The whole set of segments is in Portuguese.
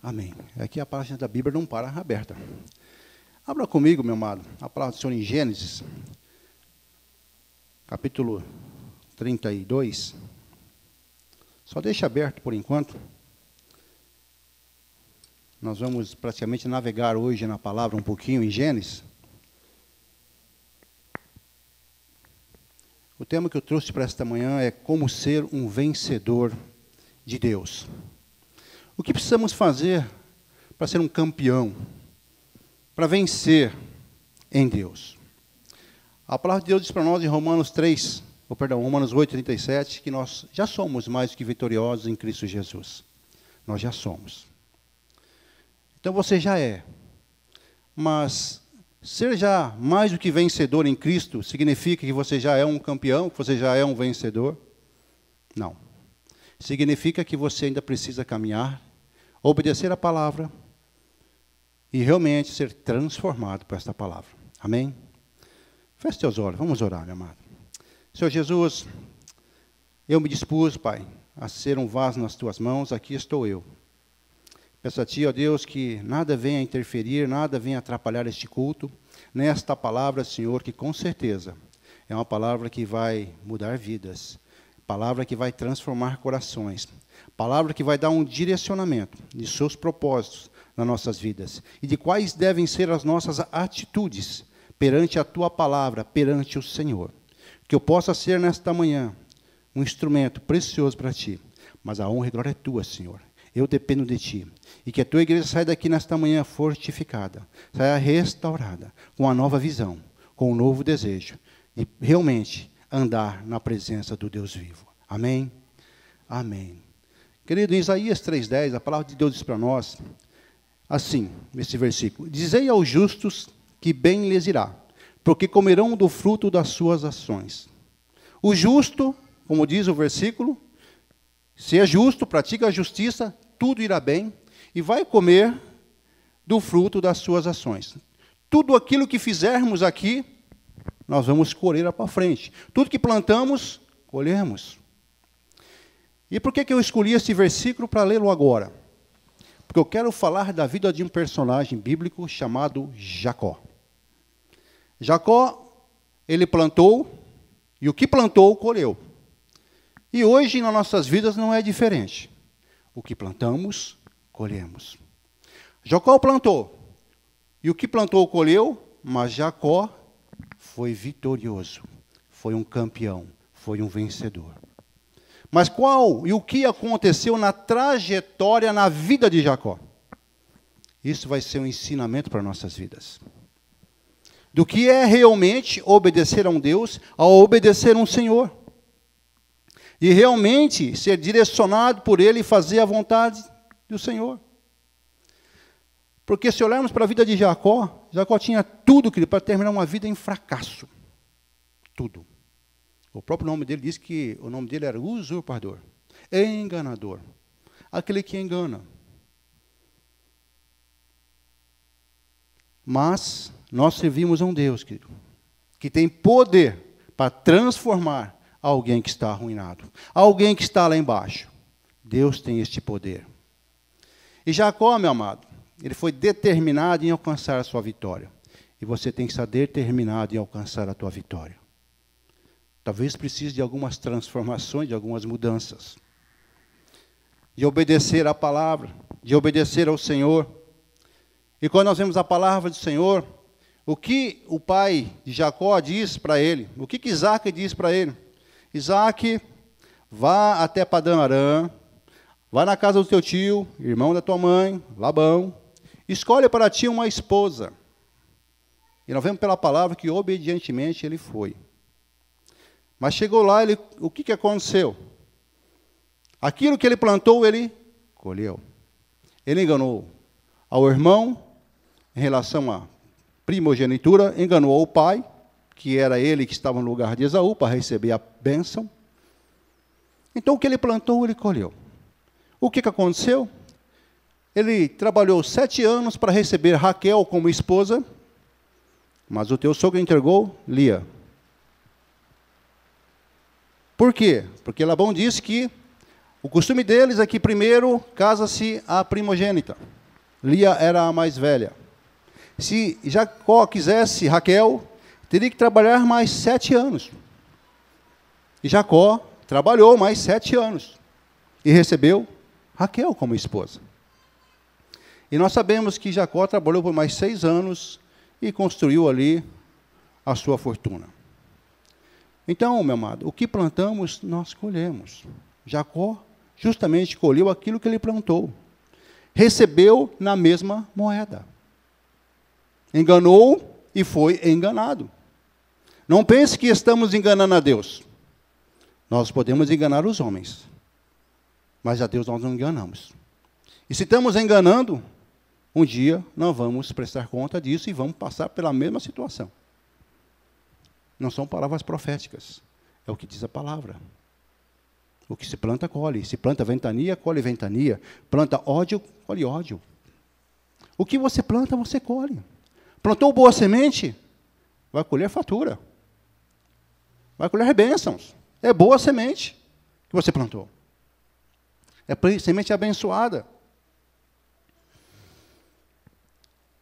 Amém. Aqui a página da Bíblia não para aberta. Abra comigo, meu amado, a palavra do Senhor em Gênesis, capítulo 32. Só deixa aberto por enquanto. Nós vamos praticamente navegar hoje na palavra um pouquinho em Gênesis. O tema que eu trouxe para esta manhã é como ser um vencedor de Deus. O que precisamos fazer para ser um campeão, para vencer em Deus? A palavra de Deus diz para nós em Romanos 8:37, que nós já somos mais que vitoriosos em Cristo Jesus. Nós já somos. Então você já é. Mas ser já mais do que vencedor em Cristo significa que você já é um campeão, que você já é um vencedor? Não. Significa que você ainda precisa caminhar, obedecer a palavra e realmente ser transformado por esta palavra. Amém? Feche teus olhos, vamos orar, meu amado. Senhor Jesus, eu me dispus, Pai, a ser um vaso nas tuas mãos, aqui estou eu. Peço a Ti, ó Deus, que nada venha interferir, nada venha atrapalhar este culto, nesta palavra, Senhor, que com certeza é uma palavra que vai mudar vidas, palavra que vai transformar corações, palavra que vai dar um direcionamento de seus propósitos nas nossas vidas e de quais devem ser as nossas atitudes perante a Tua palavra, perante o Senhor. Que eu possa ser nesta manhã um instrumento precioso para Ti, mas a honra e glória é Tua, Senhor. Eu dependo de Ti. E que a Tua igreja saia daqui nesta manhã fortificada, saia restaurada, com uma nova visão, com um novo desejo, de realmente andar na presença do Deus vivo. Amém? Amém. Querido, em Isaías 3:10, a palavra de Deus diz para nós, assim, nesse versículo: Dizei aos justos que bem lhes irá, porque comerão do fruto das suas ações. O justo, como diz o versículo, se é justo, pratica a justiça, tudo irá bem, e vai comer do fruto das suas ações. Tudo aquilo que fizermos aqui, nós vamos colher para frente. Tudo que plantamos, colhemos. E por que eu escolhi esse versículo para lê-lo agora? Porque eu quero falar da vida de um personagem bíblico chamado Jacó. Jacó, ele plantou, e o que plantou, colheu. E hoje, nas nossas vidas, não é diferente. O que plantamos, colhemos. Jacó plantou, e o que plantou, colheu, mas Jacó foi vitorioso, foi um campeão, foi um vencedor. Mas qual e o que aconteceu na trajetória, na vida de Jacó? Isso vai ser um ensinamento para nossas vidas. Do que é realmente obedecer a um Deus, a obedecer a um Senhor. E realmente ser direcionado por Ele e fazer a vontade do Senhor. Porque se olharmos para a vida de Jacó, Jacó tinha tudo para terminar uma vida em fracasso. Tudo. O próprio nome dele diz que o nome dele era usurpador, enganador, aquele que engana. Mas nós servimos a um Deus, querido, que tem poder para transformar alguém que está arruinado, alguém que está lá embaixo. Deus tem este poder. E Jacó, meu amado, ele foi determinado em alcançar a sua vitória. E você tem que estar determinado em alcançar a tua vitória. Talvez precise de algumas transformações, de algumas mudanças. De obedecer à palavra, de obedecer ao Senhor. E quando nós vemos a palavra do Senhor, o que o pai de Jacó diz para ele? O que Isaac diz para ele? Isaac, vá até Padã-Arã, vá na casa do teu tio, irmão da tua mãe, Labão, escolhe para ti uma esposa. E nós vemos pela palavra que obedientemente ele foi. Mas chegou lá, o que aconteceu? Aquilo que ele plantou, ele colheu. Ele enganou ao irmão, em relação à primogenitura, enganou ao pai, que era ele que estava no lugar de Esaú, para receber a bênção. Então, o que ele plantou, ele colheu. O que aconteceu? Ele trabalhou 7 anos para receber Raquel como esposa, mas o teu sogro entregou Lia. Por quê? Porque Labão disse que O costume deles é que primeiro casa-se a primogênita. Lia era a mais velha. Se Jacó quisesse Raquel, teria que trabalhar mais 7 anos. E Jacó trabalhou mais 7 anos. E recebeu Raquel como esposa. E nós sabemos que Jacó trabalhou por mais 6 anos e construiu ali a sua fortuna. Então, meu amado, o que plantamos, nós colhemos. Jacó justamente colheu aquilo que ele plantou. Recebeu na mesma moeda. Enganou e foi enganado. Não pense que estamos enganando a Deus. Nós podemos enganar os homens, mas a Deus nós não enganamos. E se estamos enganando, um dia nós vamos prestar conta disso e vamos passar pela mesma situação. Não são palavras proféticas, é o que diz a palavra. O que se planta, colhe. Se planta ventania, colhe ventania. Planta ódio, colhe ódio. O que você planta, você colhe. Plantou boa semente, vai colher fatura. Vai colher bênçãos. É boa semente que você plantou. É semente abençoada.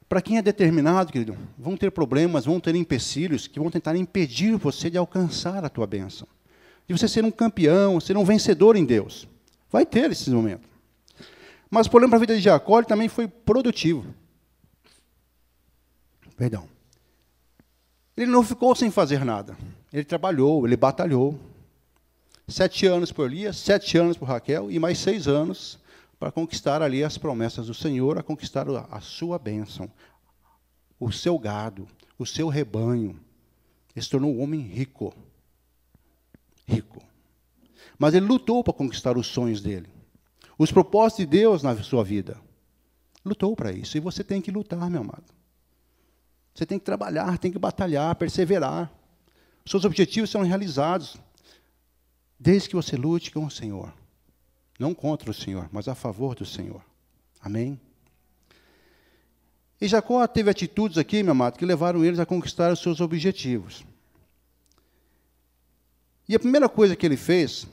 Para quem é determinado, querido, vão ter problemas, vão ter empecilhos que vão tentar impedir você de alcançar a tua bênção. De você ser um campeão, ser um vencedor em Deus. Vai ter esses momentos. Mas o problema para a vida de Jacó, ele também foi produtivo. Perdão. Ele não ficou sem fazer nada. Ele trabalhou, ele batalhou. 7 anos por Lia, 7 anos por Raquel e mais 6 anos para conquistar ali as promessas do Senhor, a conquistar a sua bênção, o seu gado, o seu rebanho. Ele se tornou um homem rico. Rico. Mas ele lutou para conquistar os sonhos dele. Os propósitos de Deus na sua vida. Lutou para isso. E você tem que lutar, meu amado. Você tem que trabalhar, tem que batalhar, perseverar. Seus objetivos serão realizados desde que você lute com o Senhor. Não contra o Senhor, mas a favor do Senhor. Amém? E Jacó teve atitudes aqui, meu amado, que levaram eles a conquistar os seus objetivos. E a primeira coisa que ele fez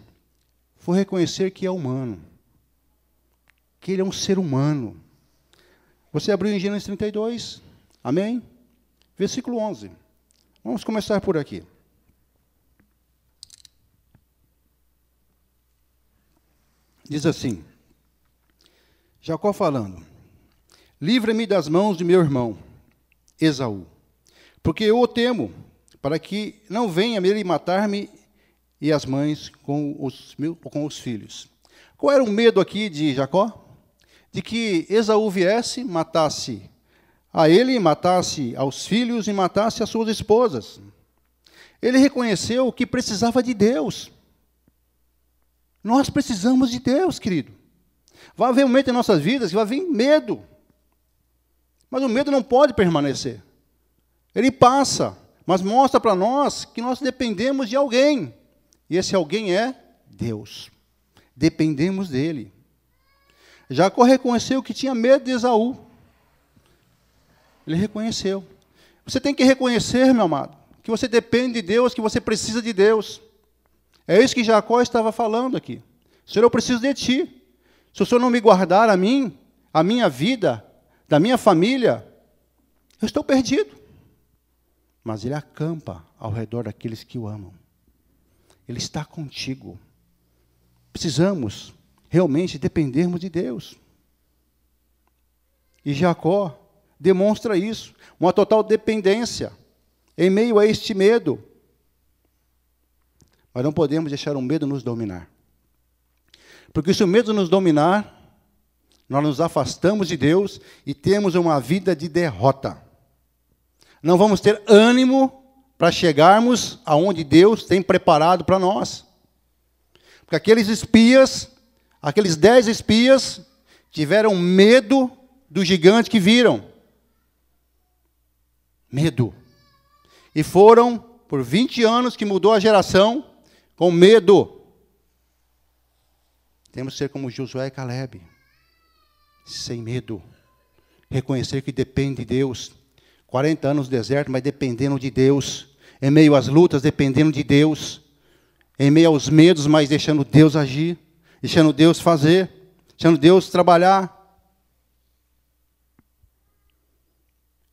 foi reconhecer que é humano. Que ele é um ser humano. Você abriu em Gênesis 32, amém? Versículo 11. Vamos começar por aqui. Diz assim, Jacó falando, livra-me das mãos de meu irmão, Esaú, porque eu o temo, para que não venha ele matar-me e as mães com os filhos. Qual era o medo aqui de Jacó? De que Esaú viesse, matasse a ele, matasse aos filhos e matasse as suas esposas. Ele reconheceu que precisava de Deus. Nós precisamos de Deus, querido. Vai haver um momento em nossas vidas que vai vir medo. Mas o medo não pode permanecer. Ele passa, mas mostra para nós que nós dependemos de alguém. E esse alguém é Deus. Dependemos dele. Jacó reconheceu que tinha medo de Esaú. Ele reconheceu. Você tem que reconhecer, meu amado, que você depende de Deus, que você precisa de Deus. É isso que Jacó estava falando aqui. Senhor, eu preciso de ti. Se o Senhor não me guardar a mim, a minha vida, da minha família, eu estou perdido. Mas ele acampa ao redor daqueles que o amam. Ele está contigo. Precisamos realmente dependermos de Deus. E Jacó demonstra isso, uma total dependência em meio a este medo. Mas não podemos deixar o medo nos dominar. Porque se o medo nos dominar, nós nos afastamos de Deus e temos uma vida de derrota. Não vamos ter ânimo para chegarmos aonde Deus tem preparado para nós. Porque aqueles espias, aqueles 10 espias, tiveram medo do gigante que viram. Medo. E foram, por 20 anos que mudou a geração, com medo. Temos que ser como Josué e Caleb. Sem medo. Reconhecer que depende de Deus. 40 anos no deserto, mas dependendo de Deus. Em meio às lutas, dependendo de Deus. Em meio aos medos, mas deixando Deus agir. deixando Deus fazer, deixando Deus trabalhar.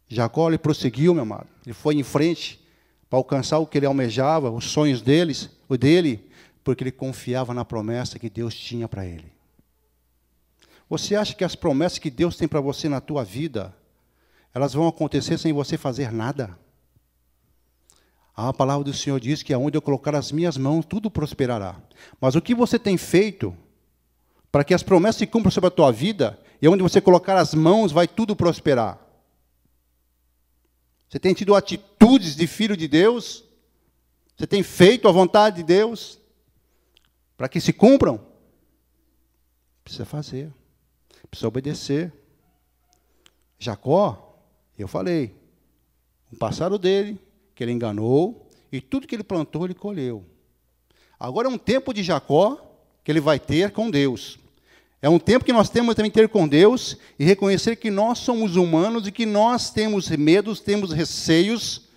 Jacó, ele prosseguiu, meu amado. Ele foi em frente para alcançar o que ele almejava, os sonhos dele, porque ele confiava na promessa que Deus tinha para ele. Você acha que as promessas que Deus tem para você na tua vida, elas vão acontecer sem você fazer nada? A palavra do Senhor diz que aonde eu colocar as minhas mãos, tudo prosperará. Mas o que você tem feito para que as promessas se cumpram sobre a tua vida, e onde você colocar as mãos, vai tudo prosperar? Você tem tido atitudes de filho de Deus? Você tem feito a vontade de Deus? Para que se cumpram? Precisa fazer. Precisa obedecer. Jacó, eu falei, o passado dele, que ele enganou, e tudo que ele plantou, ele colheu. Agora é um tempo de Jacó que ele vai ter com Deus. É um tempo que nós temos também que ter com Deus e reconhecer que nós somos humanos e que nós temos medos, temos receios,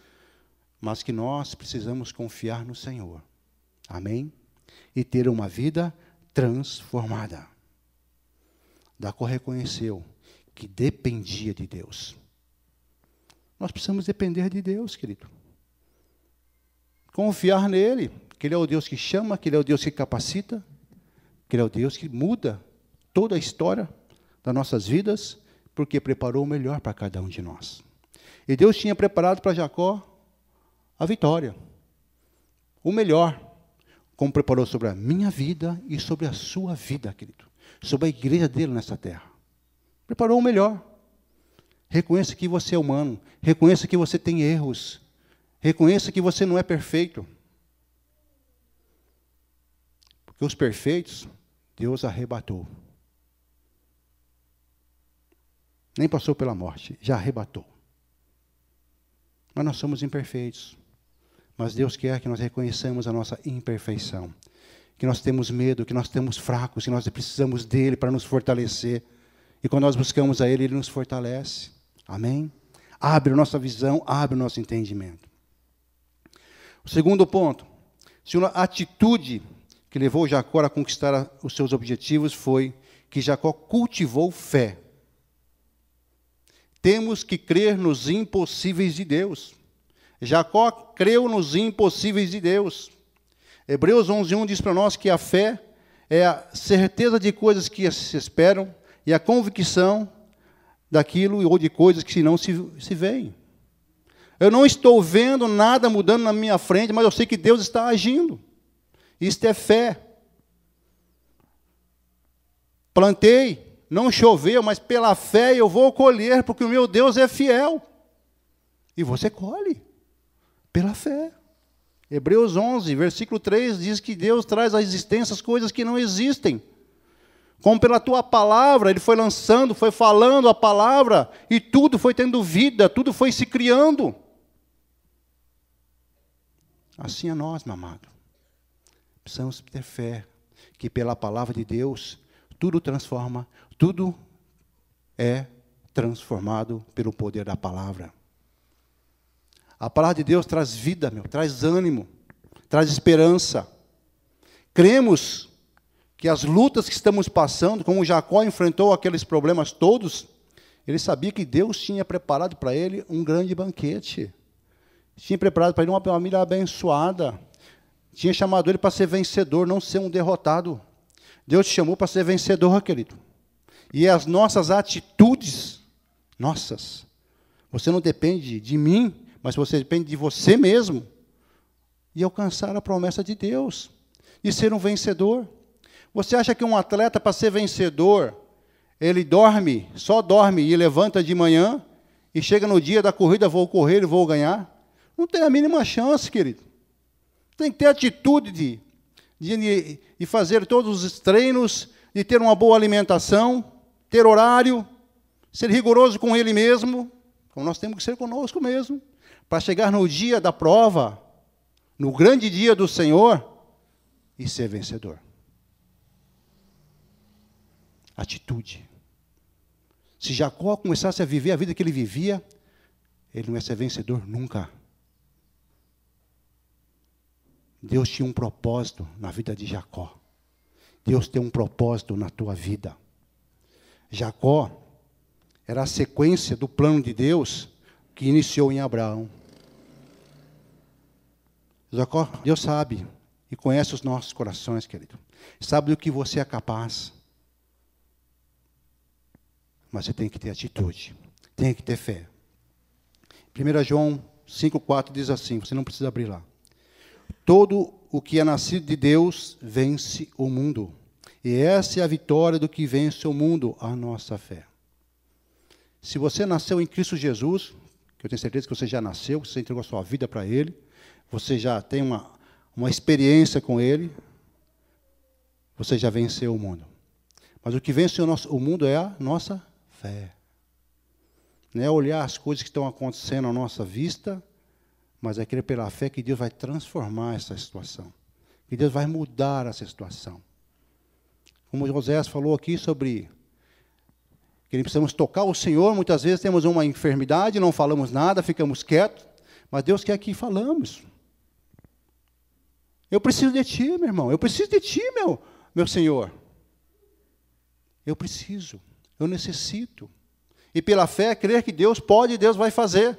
mas que nós precisamos confiar no Senhor. Amém? E ter uma vida transformada. Jacó reconheceu que dependia de Deus. Nós precisamos depender de Deus, querido. Confiar nele, que ele é o Deus que chama, que ele é o Deus que capacita, que ele é o Deus que muda toda a história das nossas vidas, porque preparou o melhor para cada um de nós. E Deus tinha preparado para Jacó a vitória, o melhor, como preparou sobre a minha vida e sobre a sua vida, querido, sobre a igreja dele nessa terra. Preparou o melhor. Reconheça que você é humano, reconheça que você tem erros, reconheça que você não é perfeito. Porque os perfeitos, Deus arrebatou. Nem passou pela morte, já arrebatou. Mas nós somos imperfeitos. Mas Deus quer que nós reconheçamos a nossa imperfeição. Que nós temos medo, que nós estamos fracos, que nós precisamos dEle para nos fortalecer. E quando nós buscamos a Ele nos fortalece. Amém? Abre a nossa visão, abre o nosso entendimento. O segundo ponto. Se uma atitude que levou Jacó a conquistar os seus objetivos foi que Jacó cultivou fé. Temos que crer nos impossíveis de Deus. Jacó creu nos impossíveis de Deus. Hebreus 11:1 diz para nós que a fé é a certeza de coisas que se esperam e a convicção daquilo ou de coisas que não se veem. Eu não estou vendo nada mudando na minha frente, mas eu sei que Deus está agindo. Isto é fé. Plantei, não choveu, mas pela fé eu vou colher, porque o meu Deus é fiel. E você colhe, pela fé. Hebreus 11, versículo 3, diz que Deus traz à existência as coisas que não existem. Como pela tua palavra, Ele foi lançando, foi falando a palavra, e tudo foi tendo vida, tudo foi se criando. Assim é nós, meu amado. Precisamos ter fé, que pela palavra de Deus, tudo transforma, tudo é transformado pelo poder da palavra. A palavra de Deus traz vida, traz ânimo, traz esperança. Cremos que as lutas que estamos passando, como Jacó enfrentou aqueles problemas todos, ele sabia que Deus tinha preparado para ele um grande banquete. Tinha preparado para ele uma família abençoada. Tinha chamado ele para ser vencedor, não ser um derrotado. Deus te chamou para ser vencedor, querido. E as nossas atitudes, você não depende de mim, mas você depende de você mesmo, e alcançar a promessa de Deus, e ser um vencedor. Você acha que um atleta, para ser vencedor, ele dorme, só dorme e levanta de manhã, e chega no dia da corrida, vou correr e vou ganhar? Não tem a mínima chance, querido. Tem que ter atitude de fazer todos os treinos, de ter uma boa alimentação, ter horário, ser rigoroso com ele mesmo, como nós temos que ser conosco mesmo, para chegar no dia da prova, no grande dia do Senhor, e ser vencedor. Atitude. Se Jacó começasse a viver a vida que ele vivia, ele não ia ser vencedor nunca. Deus tinha um propósito na vida de Jacó. Deus tem um propósito na tua vida. Jacó era a sequência do plano de Deus que iniciou em Abraão. Jacó, Deus sabe e conhece os nossos corações, querido. Sabe do que você é capaz. Mas você tem que ter atitude, tem que ter fé. 1 João 5,4 diz assim, você não precisa abrir lá. Todo o que é nascido de Deus vence o mundo. E essa é a vitória do que vence o mundo, a nossa fé. Se você nasceu em Cristo Jesus, que eu tenho certeza que você já nasceu, você entregou a sua vida para Ele, você já tem uma experiência com Ele, você já venceu o mundo. Mas o que vence o mundo é a nossa fé. Não é olhar as coisas que estão acontecendo à nossa vista, mas é crer pela fé que Deus vai transformar essa situação. Que Deus vai mudar essa situação. Como José falou aqui sobre que precisamos tocar o Senhor, muitas vezes temos uma enfermidade, não falamos nada, ficamos quietos, mas Deus quer que falamos. Eu preciso de Ti, meu irmão, eu preciso de Ti, meu Senhor. Eu preciso, eu necessito. E pela fé, crer que Deus pode e Deus vai fazer.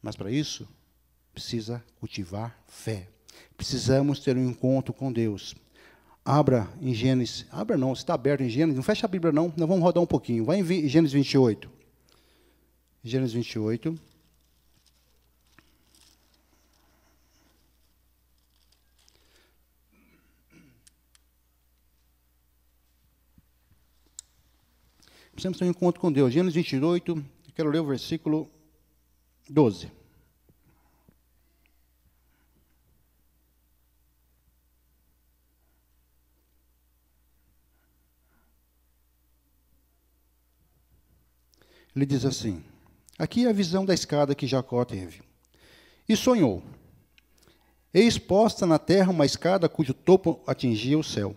Mas para isso, precisa cultivar fé. Precisamos ter um encontro com Deus. Abra em Gênesis. Abra não, está aberto em Gênesis. Não fecha a Bíblia não, nós vamos rodar um pouquinho. Vai em Gênesis 28. Gênesis 28. Precisamos ter um encontro com Deus. Gênesis 28, eu quero ler o versículo 12. Ele diz assim, aqui é a visão da escada que Jacó teve. E sonhou. Eis posta na terra uma escada cujo topo atingia o céu.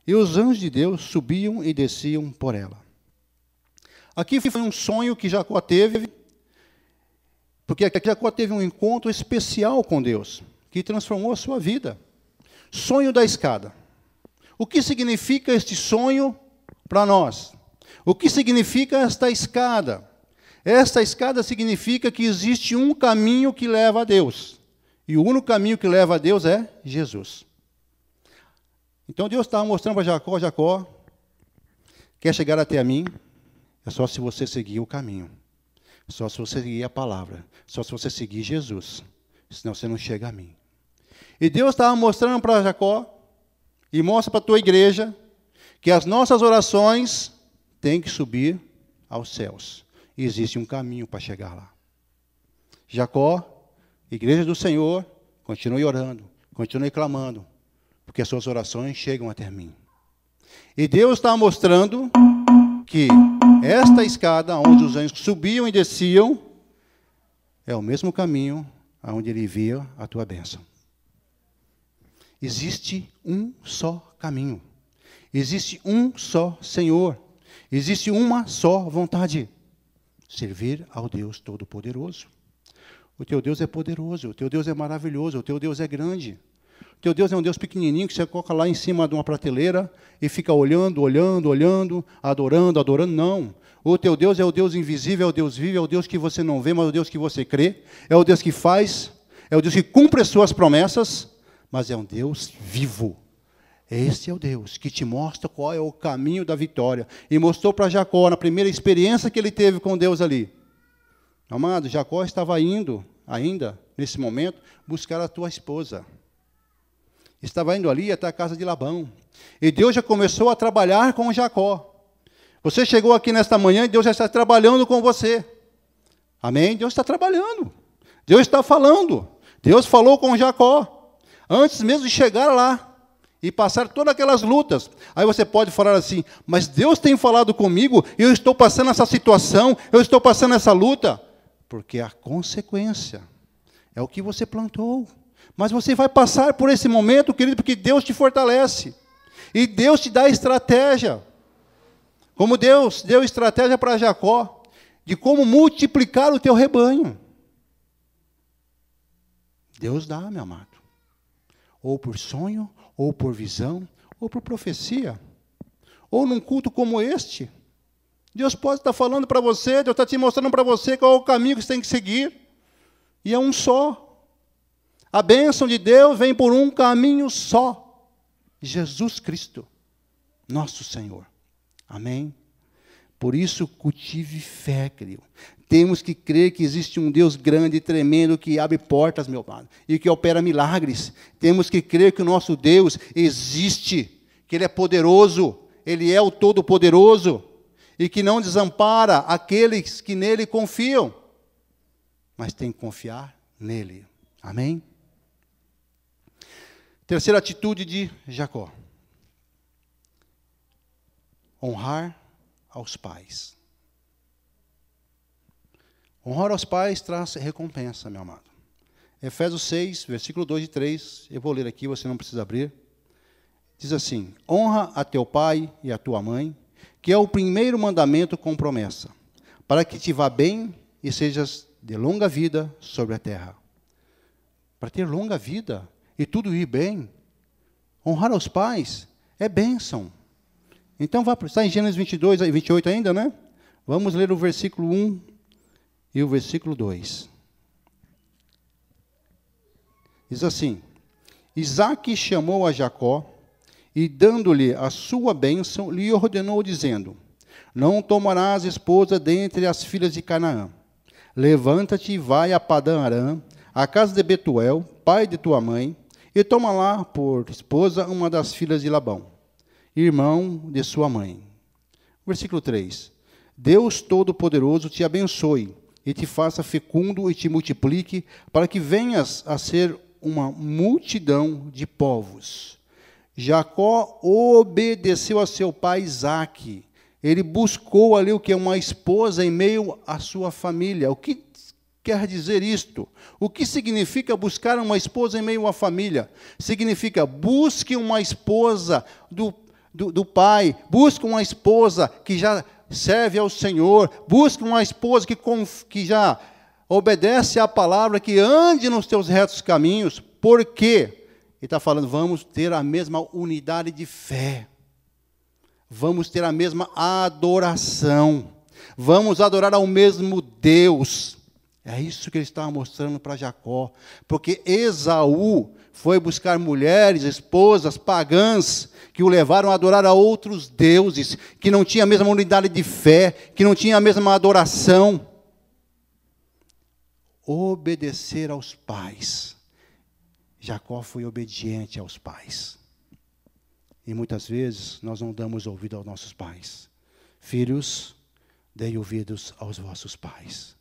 E os anjos de Deus subiam e desciam por ela. Aqui foi um sonho que Jacó teve, porque Jacó teve um encontro especial com Deus, que transformou a sua vida. Sonho da escada. O que significa este sonho para nós? O que significa esta escada? Esta escada significa que existe um caminho que leva a Deus. E o único caminho que leva a Deus é Jesus. Então Deus estava mostrando para Jacó, Jacó, quer chegar até a mim? É só se você seguir o caminho. É só se você seguir a palavra. É só se você seguir Jesus. Senão você não chega a mim. E Deus estava mostrando para Jacó, e mostra para a tua igreja, que as nossas orações têm que subir aos céus. E existe um caminho para chegar lá. Jacó, igreja do Senhor, continue orando, continue clamando, porque as suas orações chegam até mim. E Deus está mostrando que esta escada, onde os anjos subiam e desciam, é o mesmo caminho aonde ele envia a tua bênção. Existe um só caminho. Existe um só Senhor. Existe uma só vontade. Servir ao Deus Todo-Poderoso. O teu Deus é poderoso, o teu Deus é maravilhoso, o teu Deus é grande. O teu Deus é um Deus pequenininho que você coloca lá em cima de uma prateleira e fica olhando, adorando. Não. O teu Deus é o Deus invisível, é o Deus vivo, é o Deus que você não vê, mas é o Deus que você crê. É o Deus que faz, é o Deus que cumpre as suas promessas, mas é um Deus vivo. Este é o Deus que te mostra qual é o caminho da vitória. E mostrou para Jacó, na primeira experiência que ele teve com Deus ali. Amado, Jacó estava indo, ainda, nesse momento, buscar a tua esposa. Estava indo ali até a casa de Labão. E Deus já começou a trabalhar com Jacó. Você chegou aqui nesta manhã e Deus já está trabalhando com você. Amém? Deus está trabalhando. Deus está falando. Deus falou com Jacó. Antes mesmo de chegar lá. E passar todas aquelas lutas. Aí você pode falar assim, mas Deus tem falado comigo, e eu estou passando essa situação, eu estou passando essa luta. Porque a consequência é o que você plantou. Mas você vai passar por esse momento, querido, porque Deus te fortalece. E Deus te dá estratégia. Como Deus deu estratégia para Jacó, de como multiplicar o teu rebanho. Deus dá, meu amado. Ou por sonho, ou por visão, ou por profecia, ou num culto como este. Deus pode estar falando para você, Deus está te mostrando para você qual é o caminho que você tem que seguir. E é um só. A bênção de Deus vem por um caminho só. Jesus Cristo, nosso Senhor. Amém? Por isso, cultive fé, querido. Temos que crer que existe um Deus grande e tremendo que abre portas, meu Pai, e que opera milagres. Temos que crer que o nosso Deus existe, que Ele é poderoso, Ele é o Todo-Poderoso, e que não desampara aqueles que nele confiam. Mas tem que confiar nele. Amém? Terceira atitude de Jacó. Honrar aos pais. Honrar aos pais traz recompensa, meu amado. Efésios 6, versículo 2 e 3, eu vou ler aqui, você não precisa abrir. Diz assim: honra a teu pai e a tua mãe, que é o primeiro mandamento com promessa, para que te vá bem e sejas de longa vida sobre a terra. Para ter longa vida e tudo ir bem, honrar aos pais é bênção. Então, está em Gênesis 22 e 28 ainda, né? Vamos ler o versículo 1 e o versículo 2. Diz assim: Isaque chamou a Jacó, e dando-lhe a sua bênção, lhe ordenou, dizendo: não tomarás esposa dentre as filhas de Canaã. Levanta-te e vai a Padã Arã, à casa de Betuel, pai de tua mãe, e toma lá por esposa uma das filhas de Labão, irmão de sua mãe. Versículo 3. Deus Todo-Poderoso te abençoe, e te faça fecundo e te multiplique, para que venhas a ser uma multidão de povos. Jacó obedeceu a seu pai Isaque. Ele buscou ali o que é uma esposa em meio à sua família. O que quer dizer isto? O que significa buscar uma esposa em meio à família? Significa busque uma esposa do pai, busque uma esposa que já serve ao Senhor, busque uma esposa que já obedece à palavra, que ande nos teus retos caminhos. Por quê? Ele está falando, vamos ter a mesma unidade de fé. Vamos ter a mesma adoração. Vamos adorar ao mesmo Deus. É isso que ele estava mostrando para Jacó. Porque Esaú foi buscar mulheres, esposas pagãs, que o levaram a adorar a outros deuses, que não tinha a mesma unidade de fé, que não tinha a mesma adoração. Obedecer aos pais. Jacó foi obediente aos pais. E muitas vezes nós não damos ouvido aos nossos pais. Filhos, deem ouvidos aos vossos pais.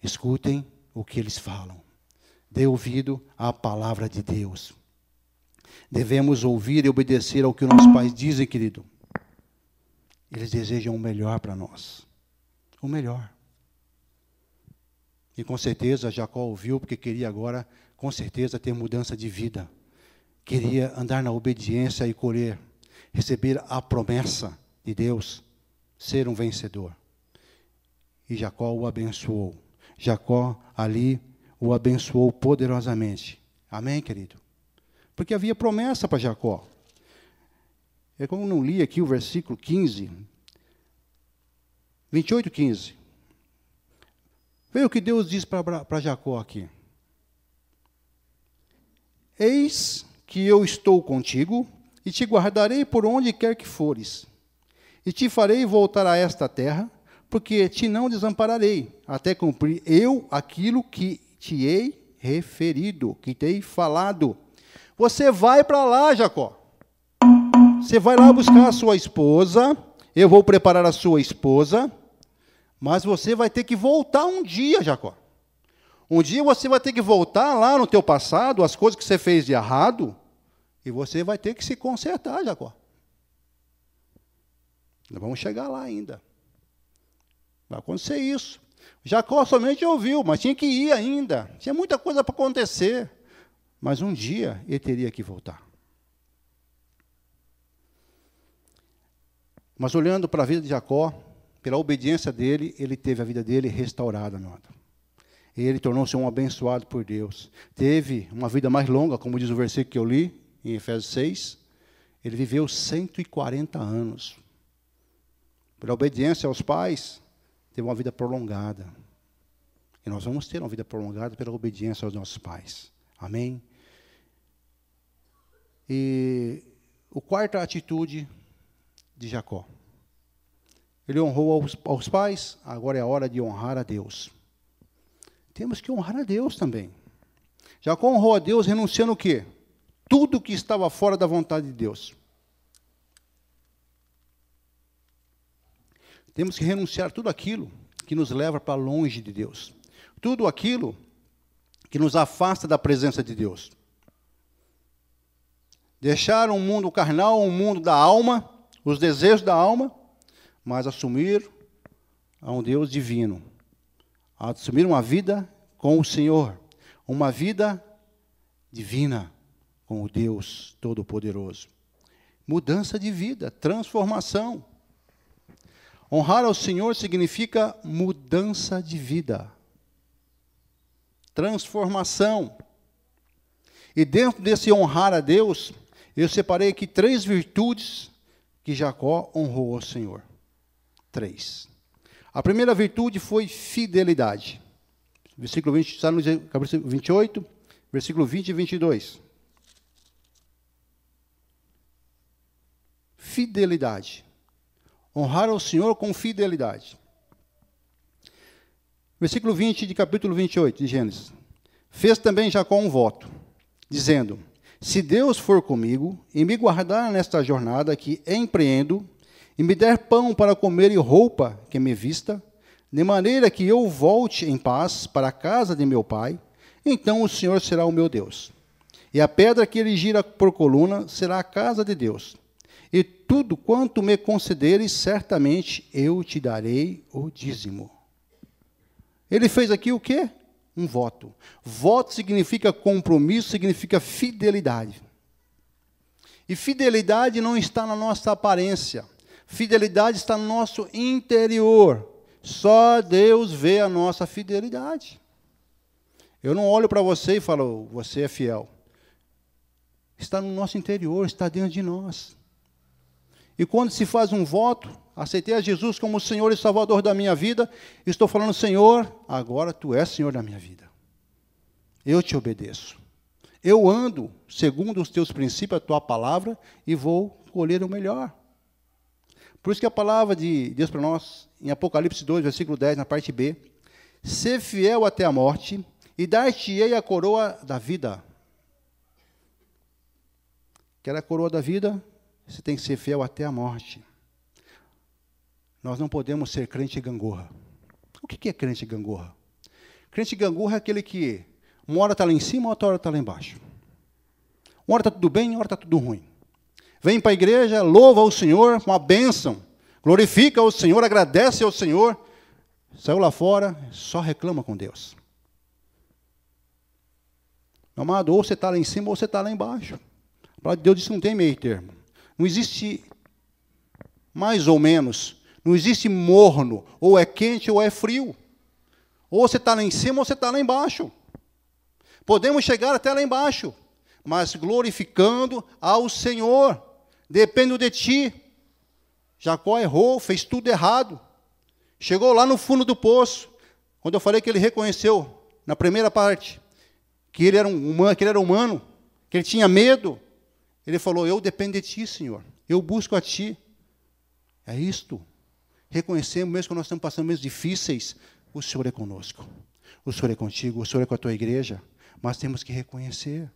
Escutem o que eles falam. Dê ouvido à palavra de Deus. Devemos ouvir e obedecer ao que os nossos pais dizem, querido. Eles desejam o melhor para nós. O melhor. E com certeza Jacó ouviu, porque queria agora, com certeza, ter mudança de vida. Queria andar na obediência e colher, receber a promessa de Deus, ser um vencedor. E Jacó o abençoou. Jacó ali o abençoou poderosamente. Amém, querido? Porque havia promessa para Jacó. É como eu não li aqui o versículo 15. 28, 15. Veja o que Deus diz para Jacó aqui. Eis que eu estou contigo, e te guardarei por onde quer que fores. E te farei voltar a esta terra, porque te não desampararei, até cumprir eu aquilo que te hei referido, que te hei falado. Você vai para lá, Jacó. Você vai lá buscar a sua esposa, eu vou preparar a sua esposa, mas você vai ter que voltar um dia, Jacó. Um dia você vai ter que voltar lá no teu passado, as coisas que você fez de errado, e você vai ter que se consertar, Jacó. Nós vamos chegar lá ainda. Vai acontecer isso. Jacó somente ouviu, mas tinha que ir ainda. Tinha muita coisa para acontecer. Mas um dia ele teria que voltar. Mas olhando para a vida de Jacó, pela obediência dele, ele teve a vida dele restaurada, meu amado. Ele tornou-se um abençoado por Deus. Teve uma vida mais longa, como diz o versículo que eu li, em Efésios 6, ele viveu 140 anos. Pela obediência aos pais, teve uma vida prolongada. E nós vamos ter uma vida prolongada pela obediência aos nossos pais. Amém? E a quarta atitude de Jacó. Ele honrou aos pais, agora é a hora de honrar a Deus. Temos que honrar a Deus também. Jacó honrou a Deus renunciando o quê? Tudo que estava fora da vontade de Deus. Temos que renunciar tudo aquilo que nos leva para longe de Deus. Tudo aquilo que nos afasta da presença de Deus. Deixar um mundo carnal, um mundo da alma, os desejos da alma, mas assumir a um Deus divino. Assumir uma vida com o Senhor. Uma vida divina com o Deus Todo-Poderoso. Mudança de vida, transformação. Honrar ao Senhor significa mudança de vida. Transformação. E dentro desse honrar a Deus, eu separei aqui 3 virtudes que Jacó honrou ao Senhor. 3. A primeira virtude foi fidelidade. Versículo 20, está no capítulo 28, versículo 20 e 22. Fidelidade. Honrar ao Senhor com fidelidade. Versículo 20 de capítulo 28 de Gênesis. Fez também Jacó um voto, dizendo: se Deus for comigo e me guardar nesta jornada que empreendo, e me der pão para comer e roupa que me vista, de maneira que eu volte em paz para a casa de meu pai, então o Senhor será o meu Deus. E a pedra que erigira por coluna será a casa de Deus. E tudo quanto me concederes, certamente eu te darei o dízimo. Ele fez aqui o quê? Um voto. Voto significa compromisso, significa fidelidade. E fidelidade não está na nossa aparência. Fidelidade está no nosso interior. Só Deus vê a nossa fidelidade. Eu não olho para você e falo, você é fiel. Está no nosso interior, está dentro de nós. E quando se faz um voto, aceitei a Jesus como o Senhor e Salvador da minha vida, estou falando, Senhor, agora Tu és Senhor da minha vida. Eu te obedeço. Eu ando segundo os Teus princípios, a Tua palavra, e vou colher o melhor. Por isso que a palavra de Deus para nós, em Apocalipse 2, versículo 10, na parte B, ser fiel até a morte, e dar-te-ei a coroa da vida. Quer a coroa da vida? Você tem que ser fiel até a morte. Nós não podemos ser crente gangorra. O que é crente gangorra? Crente gangorra é aquele que uma hora está lá em cima, outra hora está lá embaixo. Uma hora está tudo bem, uma hora está tudo ruim. Vem para a igreja, louva o Senhor, uma bênção. Glorifica o Senhor, agradece ao Senhor. Saiu lá fora, só reclama com Deus. Meu amado, ou você está lá em cima ou você está lá embaixo. A palavra de Deus diz que não tem meio termo. Não existe mais ou menos. Não existe morno. Ou é quente ou é frio. Ou você está lá em cima ou você está lá embaixo. Podemos chegar até lá embaixo, mas glorificando ao Senhor. Depende de ti. Jacó errou, fez tudo errado. Chegou lá no fundo do poço. Quando eu falei que ele reconheceu, na primeira parte, que ele era humano, que ele tinha medo, ele falou, eu dependo de ti, Senhor. Eu busco a ti. É isto. Reconhecemos, mesmo que nós estamos passando momentos difíceis, o Senhor é conosco. O Senhor é contigo, o Senhor é com a tua igreja. Mas temos que reconhecer.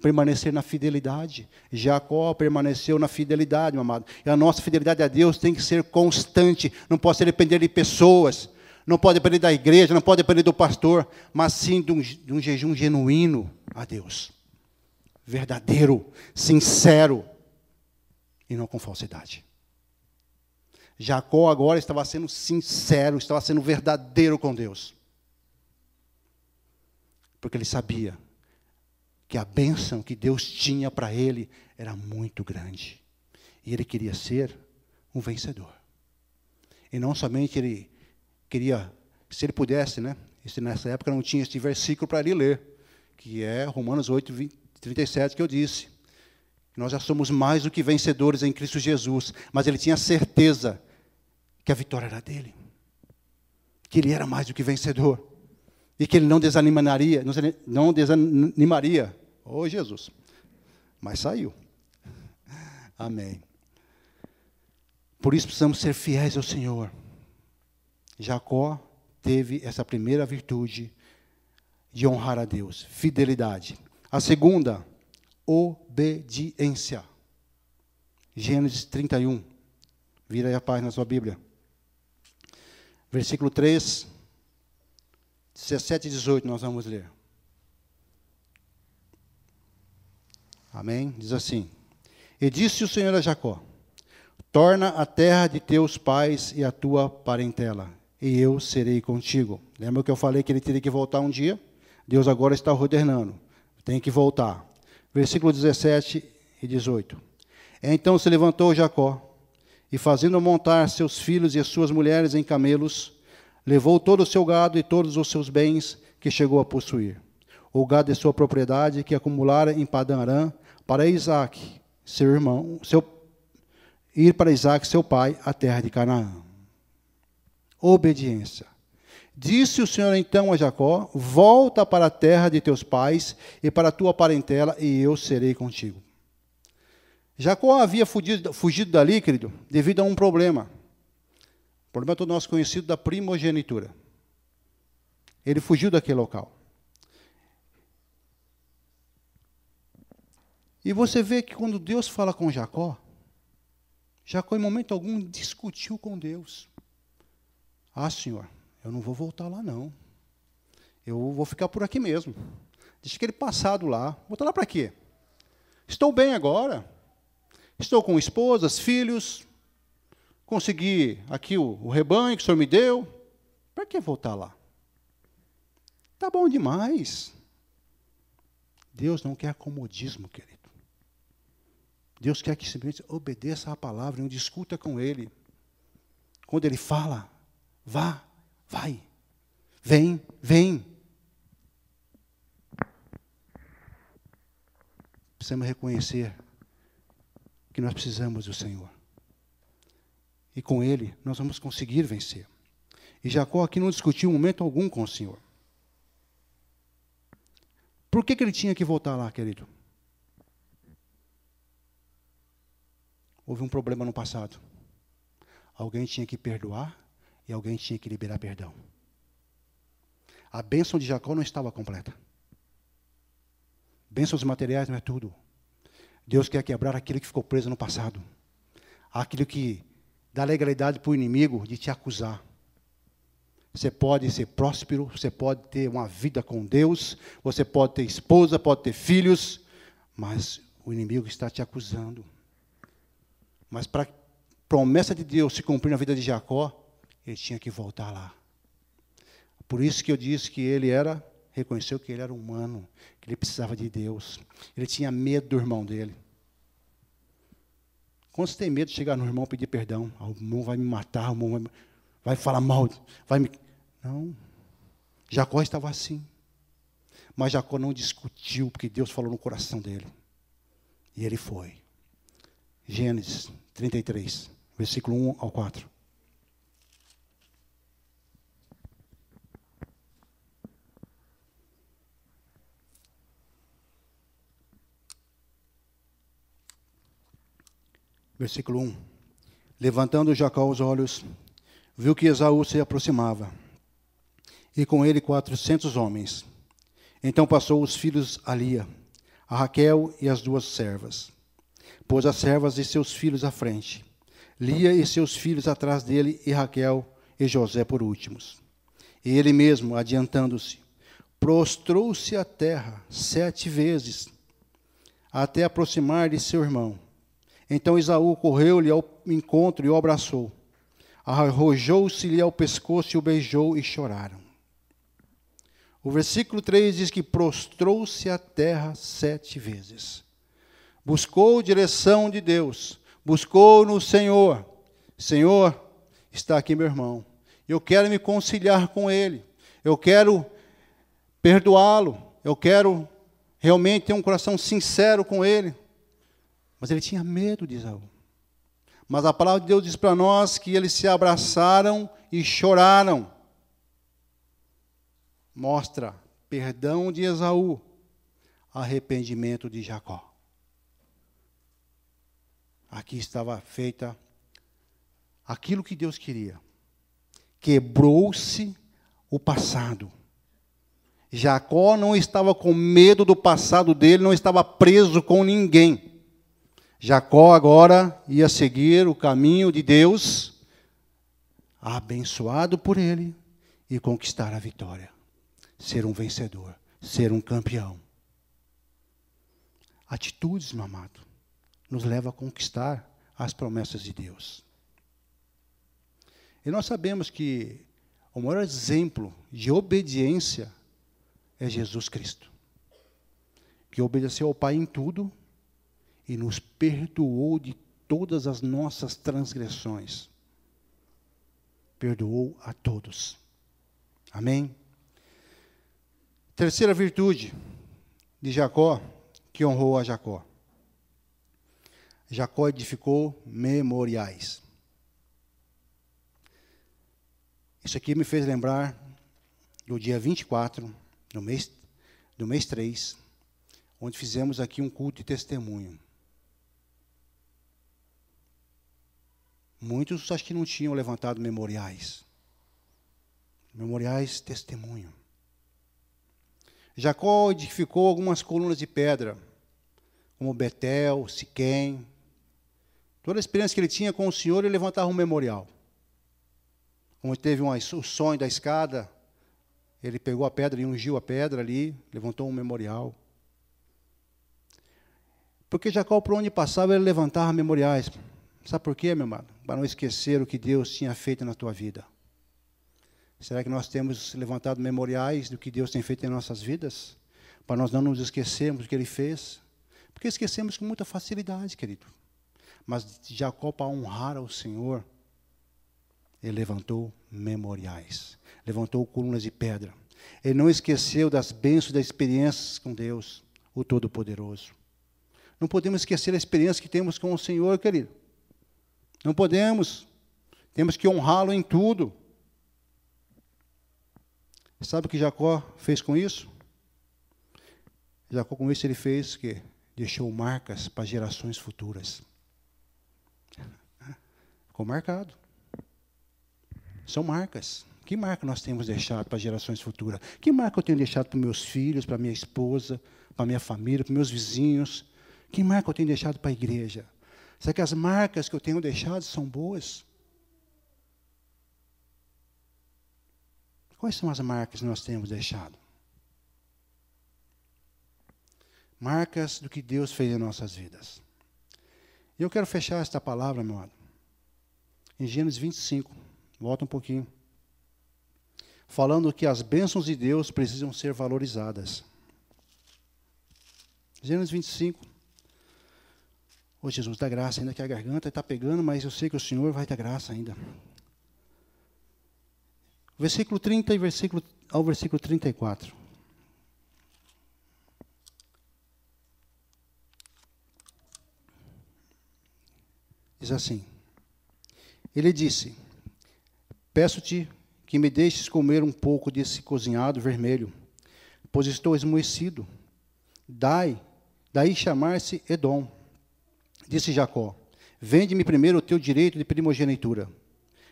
Permanecer na fidelidade. Jacó permaneceu na fidelidade, meu amado. E a nossa fidelidade a Deus tem que ser constante. Não pode depender de pessoas. Não pode depender da igreja, não pode depender do pastor. Mas sim de um jejum genuíno a Deus. Verdadeiro, sincero. E não com falsidade. Jacó agora estava sendo sincero, estava sendo verdadeiro com Deus. Porque ele sabia que a bênção que Deus tinha para ele era muito grande. E ele queria ser um vencedor. E não somente ele queria, se ele pudesse, né? Nessa época não tinha este versículo para ele ler, que é Romanos 8, 37, que eu disse. Nós já somos mais do que vencedores em Cristo Jesus. Mas ele tinha certeza que a vitória era dele. Que ele era mais do que vencedor. E que ele não desanimaria. Não desanimaria. Oh, Jesus. Mas saiu. Amém. Por isso precisamos ser fiéis ao Senhor. Jacó teve essa primeira virtude de honrar a Deus. Fidelidade. A segunda, obediência. Gênesis 31. Vira aí a página na sua Bíblia. Versículo 3, 17 e 18 nós vamos ler. Amém? Diz assim: E disse o Senhor a Jacó: Torna a terra de teus pais e a tua parentela, e eu serei contigo. Lembra que eu falei que ele teria que voltar um dia? Deus agora está ordenando. Tem que voltar. Versículo 17 e 18. Então se levantou Jacó, e fazendo montar seus filhos e as suas mulheres em camelos, levou todo o seu gado e todos os seus bens que chegou a possuir. O gado de sua propriedade que acumulara em Padã Arã, para Isaque, seu irmão, ir para Isaque, seu pai, a terra de Canaã. Obediência. Disse o Senhor então a Jacó: Volta para a terra de teus pais e para a tua parentela, e eu serei contigo. Jacó havia fugido dali, querido, devido a um problema. O problema todo nosso conhecido da primogenitura. Ele fugiu daquele local. E você vê que quando Deus fala com Jacó, Jacó em momento algum discutiu com Deus. Ah, Senhor, eu não vou voltar lá não. Eu vou ficar por aqui mesmo. Deixa aquele passado lá. Voltar lá para quê? Estou bem agora. Estou com esposas, filhos. Consegui aqui o rebanho que o Senhor me deu. Para que voltar lá? Está bom demais. Deus não quer comodismo, querido. Deus quer que simplesmente obedeça à palavra, não discuta com Ele. Quando Ele fala, vá, vai, vem, vem. Precisamos reconhecer que nós precisamos do Senhor. E com Ele nós vamos conseguir vencer. E Jacó aqui não discutiu momento algum com o Senhor. Por que ele tinha que voltar lá, querido? Houve um problema no passado. Alguém tinha que perdoar e alguém tinha que liberar perdão. A bênção de Jacó não estava completa. Bênçãos materiais não é tudo. Deus quer quebrar aquilo que ficou preso no passado. Aquilo que dá legalidade para o inimigo de te acusar. Você pode ser próspero, você pode ter uma vida com Deus, você pode ter esposa, pode ter filhos, mas o inimigo está te acusando. Mas para a promessa de Deus se cumprir na vida de Jacó, ele tinha que voltar lá. Por isso que eu disse que ele reconheceu que ele era humano, que ele precisava de Deus. Ele tinha medo do irmão dele. Quando você tem medo de chegar no irmão e pedir perdão, o irmão vai me matar, o irmão vai falar mal, vai me... Não. Jacó estava assim. Mas Jacó não discutiu, porque Deus falou no coração dele. E ele foi. Gênesis 33, versículo 1 ao 4. Versículo 1. Levantando Jacó os olhos, viu que Esaú se aproximava, e com ele 400 homens. Então passou os filhos a Lia, a Raquel e as duas servas. Pôs as servas e seus filhos à frente, Lia e seus filhos atrás dele, e Raquel e José por últimos. E ele mesmo, adiantando-se, prostrou-se à terra 7 vezes, até aproximar de seu irmão. Então Esaú correu-lhe ao encontro e o abraçou. Arrojou-se-lhe ao pescoço e o beijou, e choraram. O versículo 3 diz que prostrou-se à terra 7 vezes. Buscou direção de Deus. Buscou no Senhor. Senhor, está aqui meu irmão. Eu quero me conciliar com ele. Eu quero perdoá-lo. Eu quero realmente ter um coração sincero com ele. Mas ele tinha medo de Esaú. Mas a palavra de Deus diz para nós que eles se abraçaram e choraram. Mostra perdão de Esaú, arrependimento de Jacó. Aqui estava feita aquilo que Deus queria. Quebrou-se o passado. Jacó não estava com medo do passado dele, não estava preso com ninguém. Jacó agora ia seguir o caminho de Deus, abençoado por ele, e conquistar a vitória. Ser um vencedor, ser um campeão. Atitudes, meu amado, nos levam a conquistar as promessas de Deus. E nós sabemos que o maior exemplo de obediência é Jesus Cristo, que obedeceu ao Pai em tudo e nos perdoou de todas as nossas transgressões. Perdoou a todos. Amém? Terceira virtude de Jacó, que honrou a Jacó. Jacó edificou memoriais. Isso aqui me fez lembrar do dia 24, do mês 3, onde fizemos aqui um culto de testemunho. Muitos acho que não tinham levantado memoriais. Memoriais, testemunho. Jacó edificou algumas colunas de pedra, como Betel, Siquém. Toda a experiência que ele tinha com o Senhor, ele levantava um memorial. Como teve o sonho da escada, ele pegou a pedra e ungiu a pedra ali, levantou um memorial. Porque Jacó, por onde passava, ele levantava memoriais. Sabe por quê, meu amado? Para não esquecer o que Deus tinha feito na tua vida. Será que nós temos levantado memoriais do que Deus tem feito em nossas vidas? Para nós não nos esquecermos do que Ele fez? Porque esquecemos com muita facilidade, querido. Mas Jacó, para honrar ao Senhor, ele levantou memoriais. Levantou colunas de pedra. Ele não esqueceu das bênçãos, das experiências com Deus, o Todo-Poderoso. Não podemos esquecer a experiência que temos com o Senhor, querido. Não podemos. Temos que honrá-lo em tudo. Sabe o que Jacó fez com isso? Jacó, com isso, ele fez o quê? Deixou marcas para gerações futuras. Ficou marcado. São marcas. Que marca nós temos deixado para gerações futuras? Que marca eu tenho deixado para meus filhos, para minha esposa, para minha família, para meus vizinhos? Que marca eu tenho deixado para a igreja? Será que as marcas que eu tenho deixado são boas? Quais são as marcas que nós temos deixado? Marcas do que Deus fez em nossas vidas. E eu quero fechar esta palavra, meu amado, em Gênesis 25. Volta um pouquinho. Falando que as bênçãos de Deus precisam ser valorizadas. Gênesis 25. Ô Jesus, dá graça, ainda que a garganta está pegando, mas eu sei que o Senhor vai dar graça ainda. Versículo 30 e ao versículo 34. Diz assim: Ele disse: Peço-te que me deixes comer um pouco desse cozinhado vermelho, pois estou esmoecido. Daí chamar-se Edom. Disse Jacó: Vende-me primeiro o teu direito de primogenitura.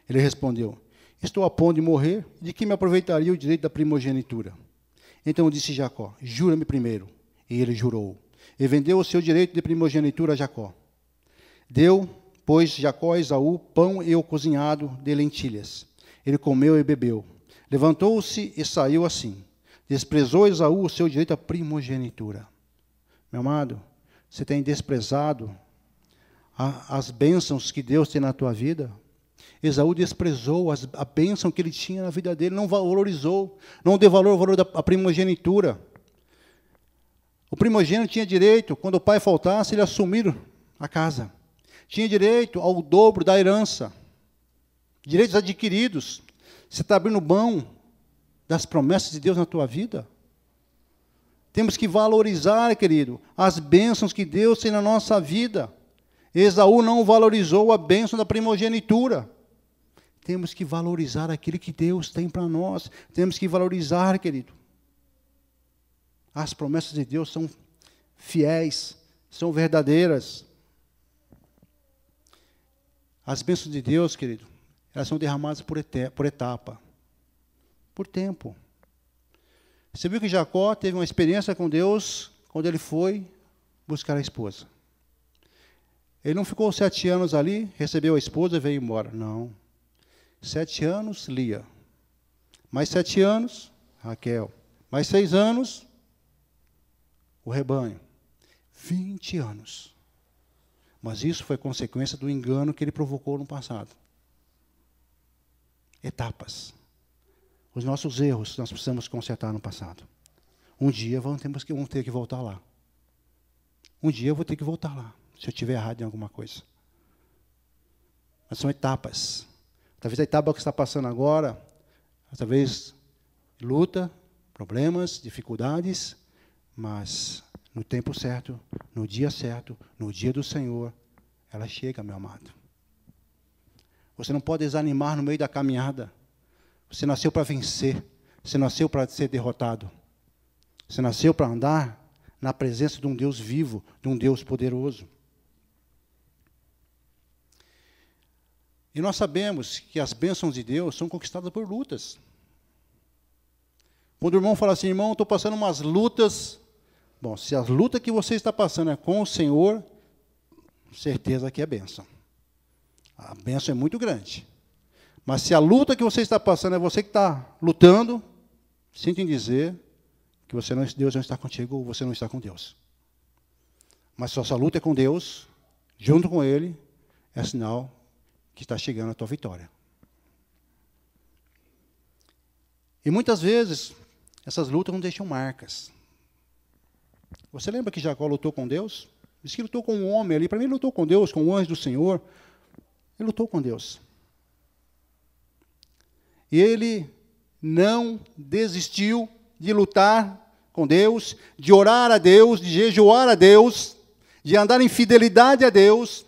Ele respondeu: Estou a ponto de morrer, de que me aproveitaria o direito da primogenitura? Então disse Jacó: Jura-me primeiro. E ele jurou. E vendeu o seu direito de primogenitura a Jacó. Deu, pois, Jacó a Esaú pão e o cozinhado de lentilhas. Ele comeu e bebeu. Levantou-se e saiu assim. Desprezou Esaú o seu direito à primogenitura. Meu amado, você tem desprezado as bênçãos que Deus tem na tua vida? Esaú desprezou a bênção que ele tinha na vida dele, não valorizou, não deu valor ao valor da primogenitura. O primogênito tinha direito, quando o pai faltasse, ele assumir a casa. Tinha direito ao dobro da herança. Direitos adquiridos. Você está abrindo mão das promessas de Deus na tua vida? Temos que valorizar, querido, as bênçãos que Deus tem na nossa vida. Esaú não valorizou a bênção da primogenitura. Temos que valorizar aquilo que Deus tem para nós. Temos que valorizar, querido. As promessas de Deus são fiéis, são verdadeiras. As bênçãos de Deus, querido, elas são derramadas por etapa, por tempo. Você viu que Jacó teve uma experiência com Deus quando ele foi buscar a esposa. Ele não ficou 7 anos ali, recebeu a esposa e veio embora. Não. 7 anos, Lia. Mais 7 anos, Raquel. Mais 6 anos, o rebanho. 20 anos. Mas isso foi consequência do engano que ele provocou no passado. Etapas. Os nossos erros nós precisamos consertar no passado. Um dia vamos ter que voltar lá. Um dia eu vou ter que voltar lá, se eu estiver errado em alguma coisa. Mas são etapas. Talvez a etapa que está passando agora, talvez luta, problemas, dificuldades, mas no tempo certo, no dia do Senhor, ela chega, meu amado. Você não pode desanimar no meio da caminhada. Você nasceu para vencer. Você nasceu para ser derrotado. Você nasceu para andar na presença de um Deus vivo, de um Deus poderoso. E nós sabemos que as bênçãos de Deus são conquistadas por lutas. Quando o irmão fala assim, irmão, estou passando umas lutas. Bom, se a luta que você está passando é com o Senhor, certeza que é bênção. A bênção é muito grande. Mas se a luta que você está passando é você que está lutando, sinto em dizer que Deus não está contigo ou você não está com Deus. Mas se a sua luta é com Deus, junto com Ele, é sinal que está chegando a tua vitória. E muitas vezes, essas lutas não deixam marcas. Você lembra que Jacó lutou com Deus? Diz que lutou com um homem ali. Para mim, ele lutou com Deus, com o anjo do Senhor. Ele lutou com Deus. E ele não desistiu de lutar com Deus, de orar a Deus, de jejuar a Deus, de andar em fidelidade a Deus,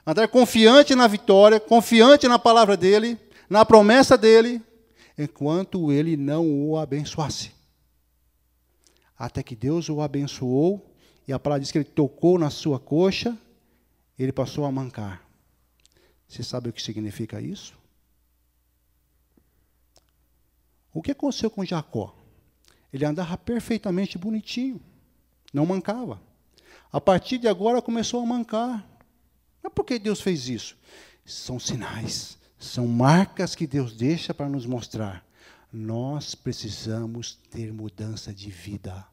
andar confiante na vitória, confiante na palavra dele, na promessa dele, enquanto ele não o abençoasse. Até que Deus o abençoou, e a palavra diz que ele tocou na sua coxa, ele passou a mancar. Você sabe o que significa isso? O que aconteceu com Jacó? Ele andava perfeitamente bonitinho, não mancava. A partir de agora começou a mancar. Mas por que Deus fez isso? São sinais, são marcas que Deus deixa para nos mostrar. Nós precisamos ter mudança de vida.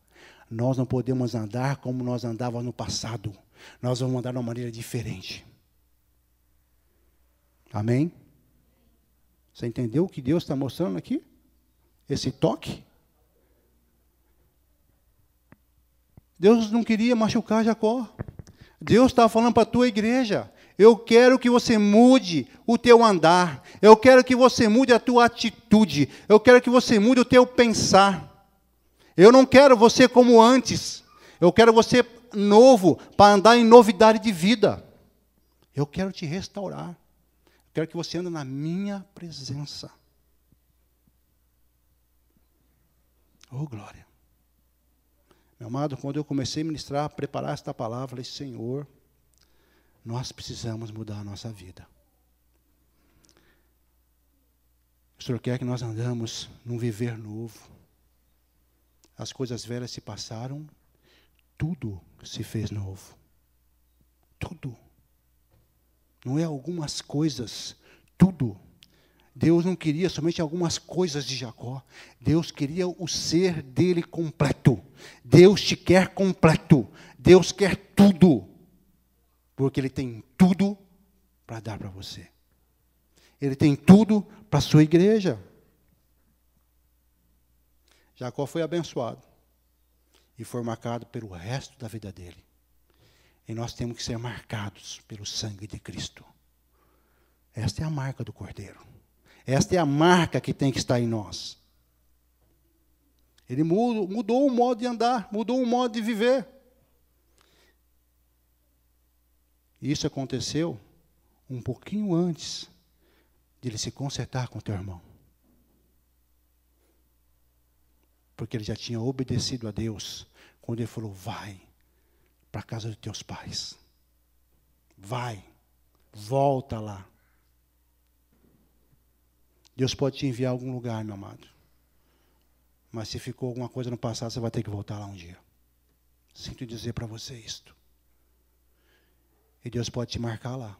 Nós não podemos andar como nós andávamos no passado. Nós vamos andar de uma maneira diferente. Amém? Você entendeu o que Deus está mostrando aqui? Esse toque? Deus não queria machucar Jacó. Deus estava falando para a tua igreja, eu quero que você mude o teu andar, eu quero que você mude a tua atitude, eu quero que você mude o teu pensar. Eu não quero você como antes, eu quero você novo, para andar em novidade de vida. Eu quero te restaurar, eu quero que você ande na minha presença. Oh, glória. Meu amado, quando eu comecei a ministrar, a preparar esta palavra, falei, Senhor, nós precisamos mudar a nossa vida. O Senhor quer que nós andamos num viver novo. As coisas velhas se passaram, tudo se fez novo. Tudo. Não é algumas coisas, tudo. Deus não queria somente algumas coisas de Jacó. Deus queria o ser dele completo. Deus te quer completo. Deus quer tudo. Porque Ele tem tudo para dar para você. Ele tem tudo para a sua igreja. Jacó foi abençoado. E foi marcado pelo resto da vida dele. E nós temos que ser marcados pelo sangue de Cristo. Esta é a marca do Cordeiro. Esta é a marca que tem que estar em nós. Ele mudou o modo de andar, mudou o modo de viver. E isso aconteceu um pouquinho antes de ele se consertar com o teu irmão. Porque ele já tinha obedecido a Deus quando ele falou: vai para a casa dos teus pais. Vai, volta lá. Deus pode te enviar a algum lugar, meu amado. Mas se ficou alguma coisa no passado, você vai ter que voltar lá um dia. Sinto dizer para você isto. E Deus pode te marcar lá.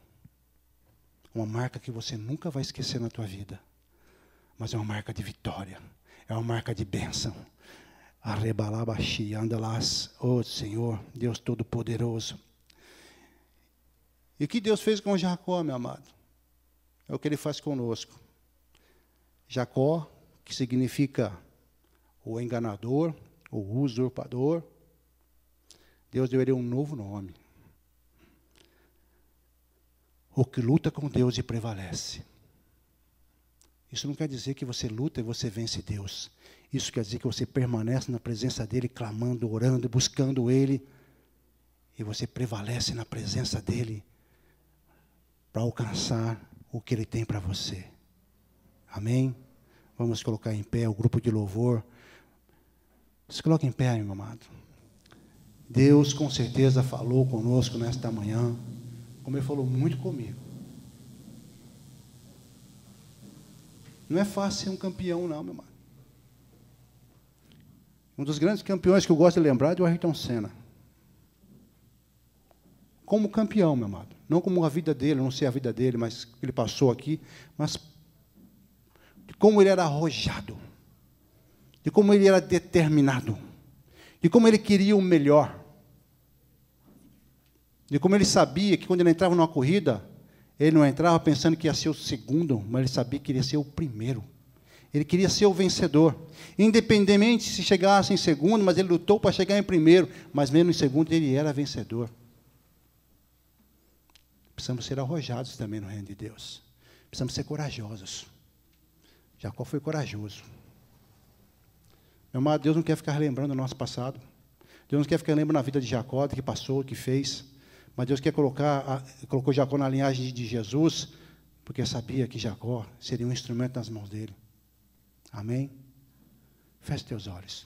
Uma marca que você nunca vai esquecer na tua vida. Mas é uma marca de vitória. É uma marca de bênção. Arrebalabaxi, andalás. Oh Senhor, Deus Todo-Poderoso. E o que Deus fez com Jacó, meu amado? É o que Ele faz conosco. Jacó, que significa o enganador, o usurpador. Deus deu a ele um novo nome. O que luta com Deus e prevalece. Isso não quer dizer que você luta e você vence Deus. Isso quer dizer que você permanece na presença dEle, clamando, orando, buscando Ele. E você prevalece na presença dEle para alcançar o que Ele tem para você. Amém? Vamos colocar em pé o grupo de louvor. Se coloque em pé, meu amado. Deus com certeza falou conosco nesta manhã, como Ele falou muito comigo. Não é fácil ser um campeão, não, meu amado. Um dos grandes campeões que eu gosto de lembrar é do Ayrton Senna. Como campeão, meu amado. Não como a vida dele, não sei a vida dele, mas ele passou aqui, mas de como ele era arrojado, de como ele era determinado, de como ele queria o melhor, de como ele sabia que quando ele entrava numa corrida, ele não entrava pensando que ia ser o segundo, mas ele sabia que iria ser o primeiro. Ele queria ser o vencedor. Independentemente se chegasse em segundo, mas ele lutou para chegar em primeiro, mas mesmo em segundo ele era vencedor. Precisamos ser arrojados também no reino de Deus. Precisamos ser corajosos. Jacó foi corajoso. Meu amado, Deus não quer ficar lembrando o nosso passado. Deus não quer ficar lembrando a vida de Jacó, do que passou, do que fez. Mas Deus quer colocou Jacó na linhagem de Jesus, porque sabia que Jacó seria um instrumento nas mãos dele. Amém? Feche teus olhos.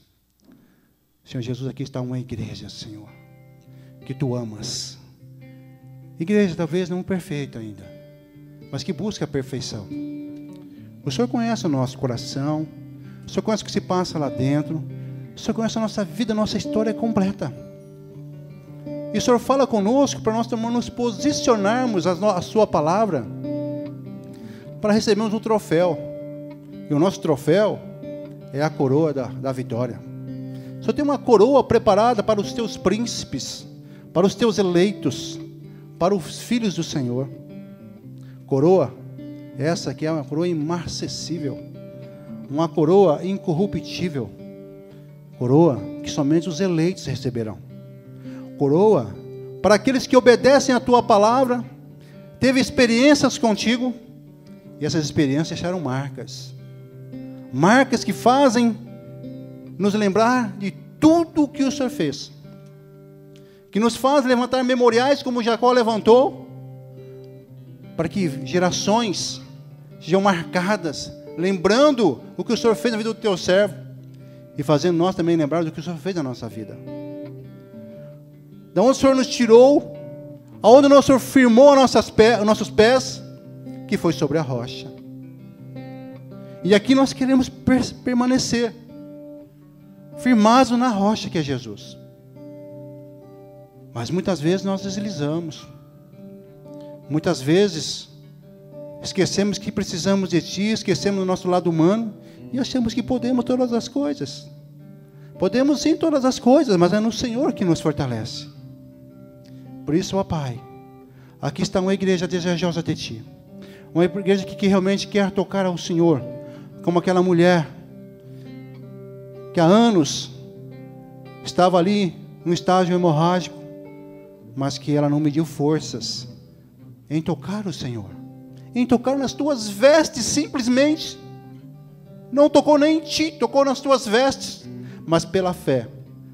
Senhor Jesus, aqui está uma igreja, Senhor, que Tu amas. Igreja talvez não perfeita ainda, mas que busca a perfeição. O Senhor conhece o nosso coração, o Senhor conhece o que se passa lá dentro, o Senhor conhece a nossa vida, a nossa história completa. E o Senhor fala conosco para nós nos posicionarmos a Sua palavra para recebermos um troféu. E o nosso troféu é a coroa da vitória. O Senhor tem uma coroa preparada para os Teus príncipes, para os Teus eleitos, para os filhos do Senhor. Coroa, essa que é uma coroa imarcessível, uma coroa incorruptível, coroa que somente os eleitos receberão. Coroa para aqueles que obedecem a Tua palavra, teve experiências contigo, e essas experiências deixaram marcas. Marcas que fazem nos lembrar de tudo o que o Senhor fez. Que nos faz levantar memoriais como Jacó levantou, para que gerações sejam marcadas, lembrando o que o Senhor fez na vida do Teu servo, e fazendo nós também lembrar do que o Senhor fez na nossa vida. Da onde o Senhor nos tirou, aonde o Senhor firmou os nossos pés, que foi sobre a rocha. E aqui nós queremos permanecer firmados na rocha que é Jesus. Mas muitas vezes nós deslizamos. Muitas vezes esquecemos que precisamos de Ti, esquecemos do nosso lado humano e achamos que podemos todas as coisas. Podemos sim todas as coisas, mas é no Senhor que nos fortalece. Por isso, ó Pai, aqui está uma igreja desejosa de Ti. Uma igreja que realmente quer tocar ao Senhor, como aquela mulher que há anos estava ali no estágio hemorrágico, mas que ela não mediu forças em tocar o Senhor, em tocar nas Tuas vestes simplesmente. Não tocou nem em Ti, tocou nas Tuas vestes, mas pela fé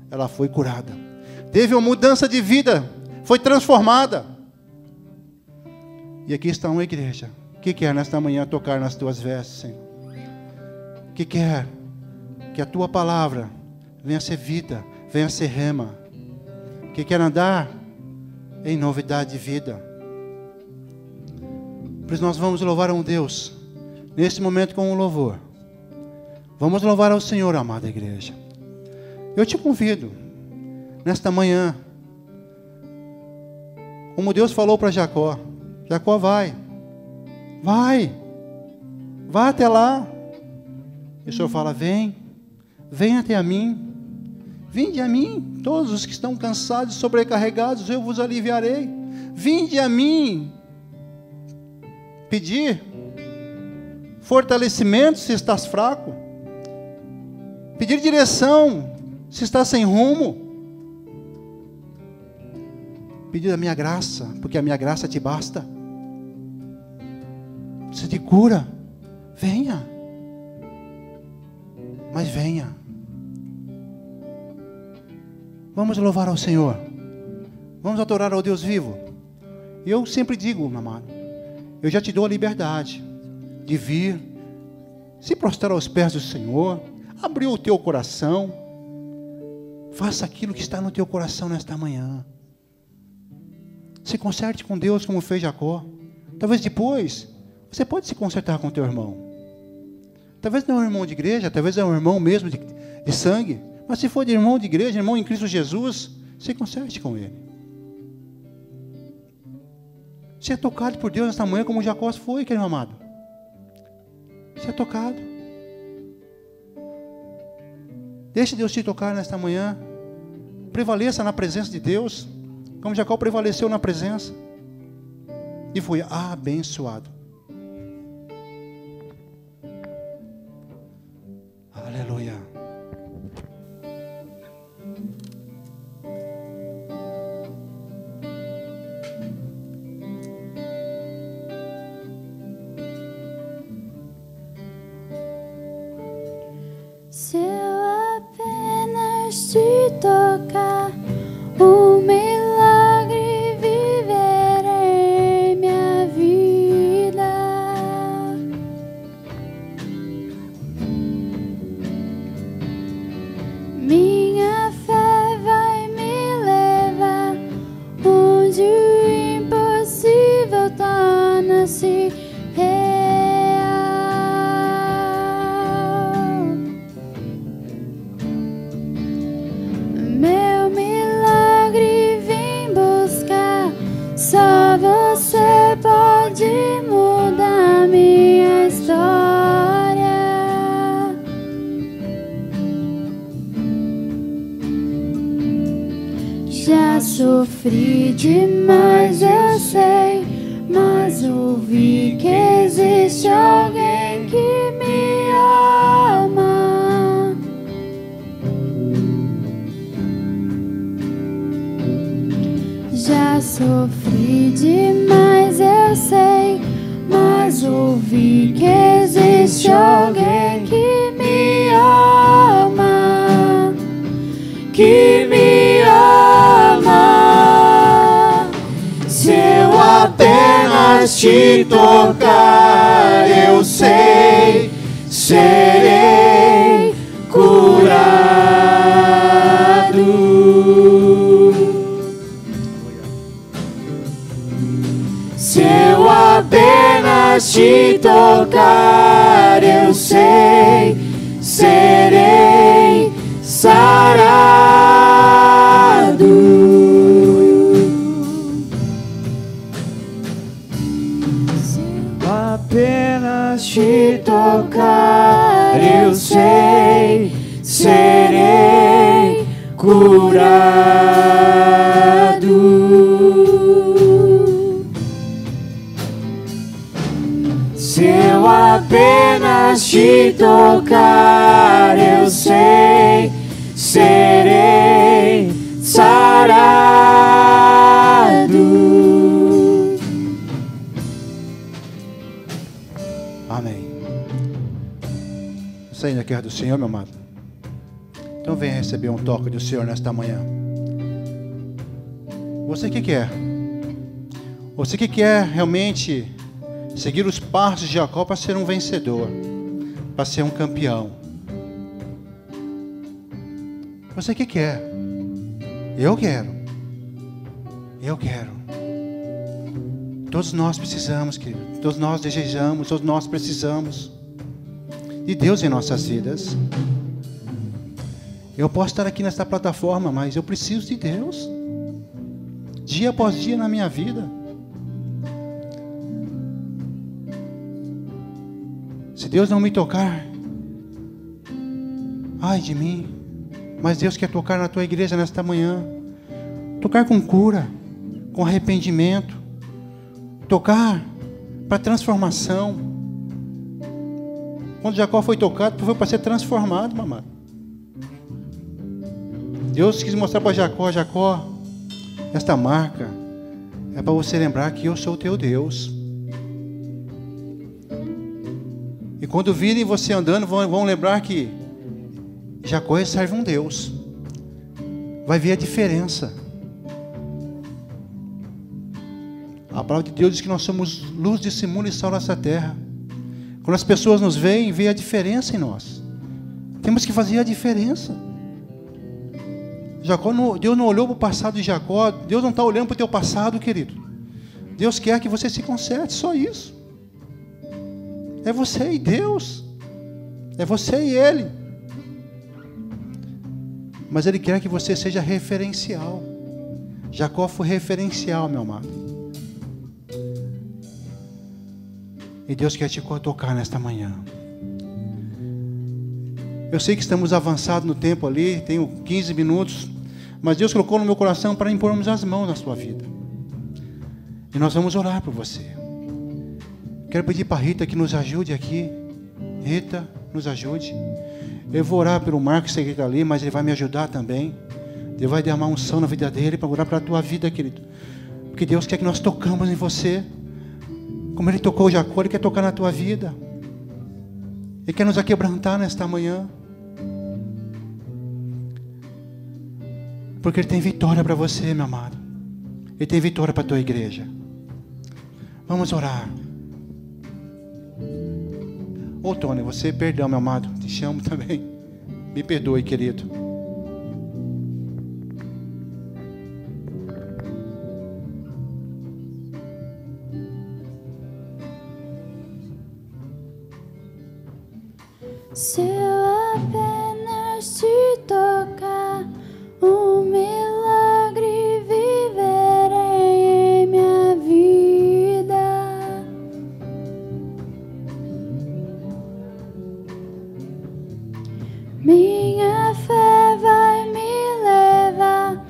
ela foi curada. Teve uma mudança de vida, foi transformada. E aqui está uma igreja que quer nesta manhã tocar nas tuas vestes, Senhor. Que quer que a tua palavra venha a ser vida, venha a ser rema. Que quer andar em novidade de vida. Por isso nós vamos louvar a um Deus, neste momento com um louvor. Vamos louvar ao Senhor, amada igreja. Eu te convido, nesta manhã, como Deus falou para Jacó, Jacó vai até lá. E o Senhor fala, vem até a mim, vinde a mim, todos os que estão cansados e sobrecarregados, eu vos aliviarei. Vinde a mim, pedir fortalecimento se estás fraco, pedir direção se estás sem rumo, pedir a minha graça, porque a minha graça te basta. Se te cura, venha, mas venha. Vamos louvar ao Senhor, vamos adorar ao Deus vivo. E eu sempre digo, meu amado, eu já te dou a liberdade de vir, se prostrar aos pés do Senhor, abrir o teu coração, faça aquilo que está no teu coração nesta manhã. Se conserte com Deus como fez Jacó. Talvez depois você pode se consertar com teu irmão. Talvez não é um irmão de igreja, talvez é um irmão mesmo de sangue. Mas se for de irmão de igreja, irmão em Cristo Jesus, se conserte com ele. Se é tocado por Deus nesta manhã como Jacó foi, querido amado. Se é tocado. Deixe Deus te tocar nesta manhã. Prevaleça na presença de Deus, como Jacó prevaleceu na presença. E foi abençoado. Aleluia. Se eu apenas te tocar, um milagre viverei minha vida. Minha fé vai me levar onde o impossível torna-se mudar minha história. Já sofri demais, eu sei, mas ouvi que existe alguém que me ama. Já sofri demais, eu sei, mas ouvi que existe alguém que me ama, que me ama. Se eu apenas te tocar, eu sei, serei curado. Se eu apenas te tocar, eu sei, serei sarado. Se eu apenas te tocar, eu sei, serei curado. Se eu apenas te tocar, eu sei, serei sarado. Amém. Você ainda quer do Senhor, meu amado? Então venha receber um toque do Senhor nesta manhã. Você que quer Você que quer realmente seguir os passos de Jacó para ser um vencedor, para ser um campeão. Você que quer? Eu quero. Eu quero. Todos nós precisamos, querido. Todos nós desejamos, todos nós precisamos de Deus em nossas vidas. Eu posso estar aqui nesta plataforma, mas eu preciso de Deus. Dia após dia na minha vida. Se Deus não me tocar, ai de mim. Mas Deus quer tocar na tua igreja nesta manhã. Tocar com cura, com arrependimento. Tocar para transformação. Quando Jacó foi tocado, foi para ser transformado, mamãe. Deus quis mostrar para Jacó, Jacó, esta marca é para você lembrar que eu sou o teu Deus. E quando virem você andando, vão lembrar que Jacó serve um Deus. Vai ver a diferença. A palavra de Deus diz que nós somos luz desse mundo e sal dessa terra. Quando as pessoas nos veem, vê a diferença em nós. Temos que fazer a diferença. Deus não olhou para o passado de Jacó. Deus não está olhando para o teu passado, querido. Deus quer que você se conserte, só isso. É você e Deus. É você e Ele. Mas Ele quer que você seja referencial. Jacó foi referencial, meu amado. E Deus quer te tocar nesta manhã. Eu sei que estamos avançados no tempo ali, tenho 15 minutos, mas Deus colocou no meu coração para impormos as mãos na sua vida. E nós vamos orar por você. Quero pedir para a Rita que nos ajude aqui. Rita, nos ajude. Eu vou orar pelo Marcos que está ali, mas ele vai me ajudar também. Deus vai derramar unção na vida dele para orar para a tua vida, querido. Porque Deus quer que nós tocamos em você. Como Ele tocou o Jacó, Ele quer tocar na tua vida. Ele quer nos aquebrantar nesta manhã. Porque Ele tem vitória para você, meu amado. Ele tem vitória para a tua igreja. Vamos orar. Ô Tony, você, perdão, meu amado, te chamo também. Me perdoe, querido. Se eu apenas te tocar, um milagre viverei em minha vida. Minha fé vai me levar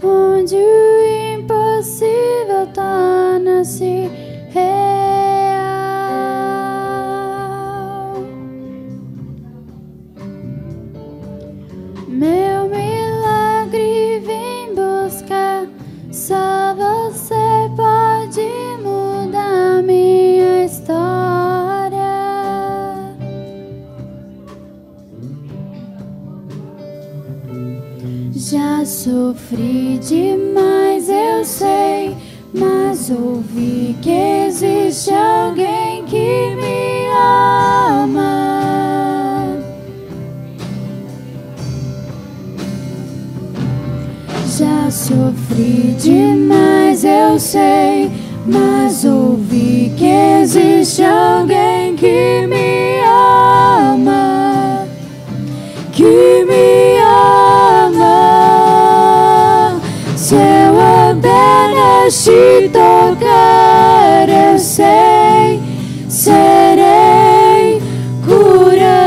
onde o impossível torna-se real. Meu milagre vem buscar, só você pode mudar minha história. Já sofri demais, eu sei, mas ouvi que existe alguém que me ama. Já sofri demais, eu sei, mas ouvi que existe alguém que me ama, que me ama. Se eu apenas te tocar, eu sei, serei curado.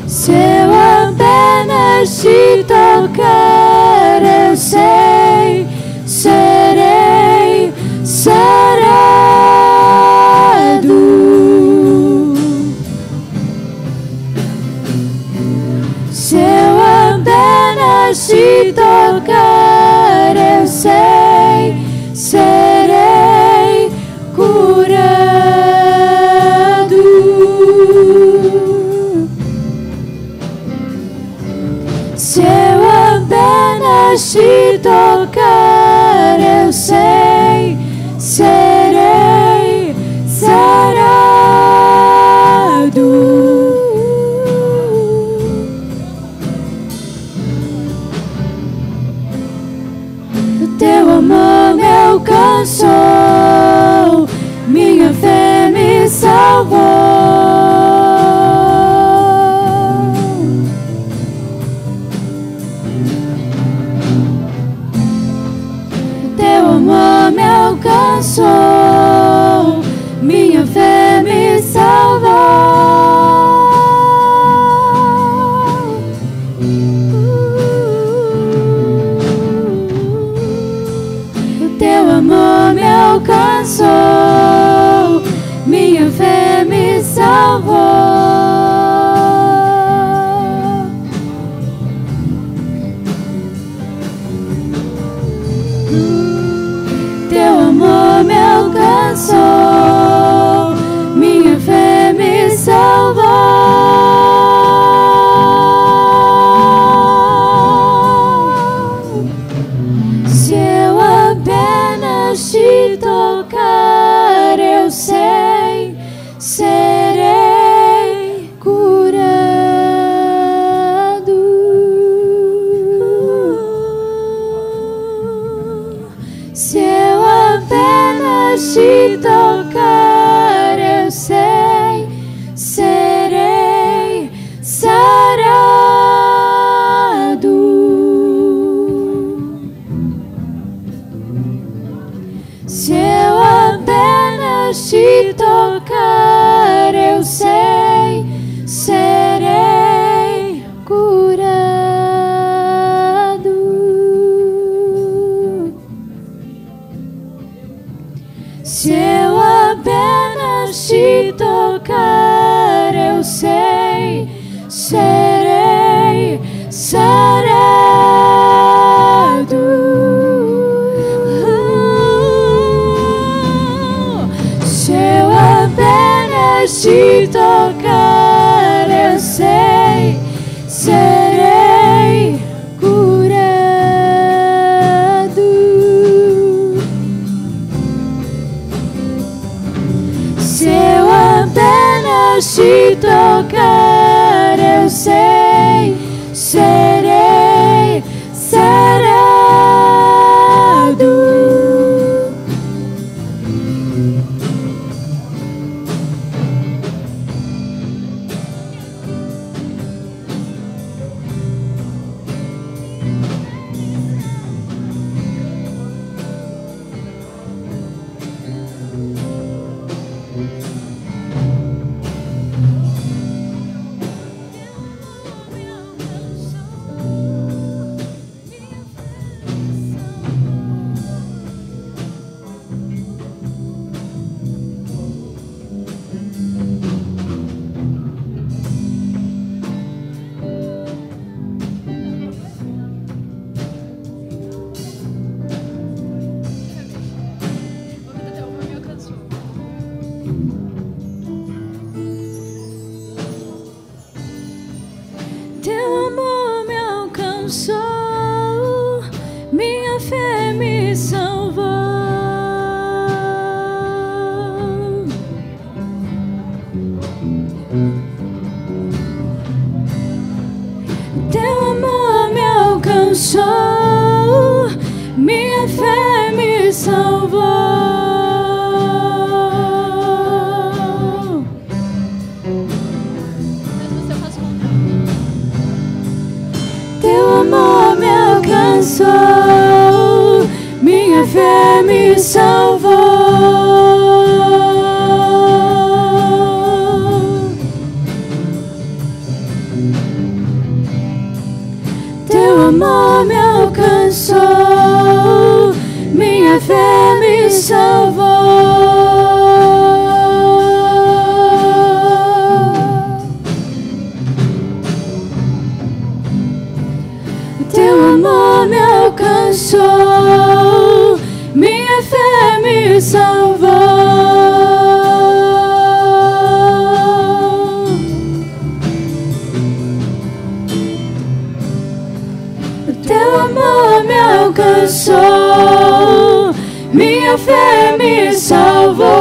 Se eu apenas te tocar, eu sei, serei sarado. Se eu apenas te tocar, eu alcançou, minha fé me salvou. O teu amor me alcançou, minha fé me salvou. Teu amor me alcançou, minha fé me salvou. Se eu apenas te tocar, eu sei, serei curado. Se eu apenas te tocar, eu sei, serei sarado. Se eu apenas te tocar, eu sei, serei curado. Se eu apenas te tocar, eu sei, serei sarado. Se eu apenas te tocar, eu sei, serei curado. Se eu apenas te tocar, eu sei, serei sarado. Teu amor me alcançou, minha fé me salvou. Teu amor me alcançou, minha fé me salvou. Teu amor me alcançou, minha fé me salvou. Teu amor me alcançou, minha fé me salvou. Teu amor me alcançou, minha fé me salvou. Teu amor me alcançou, minha fé me salvou.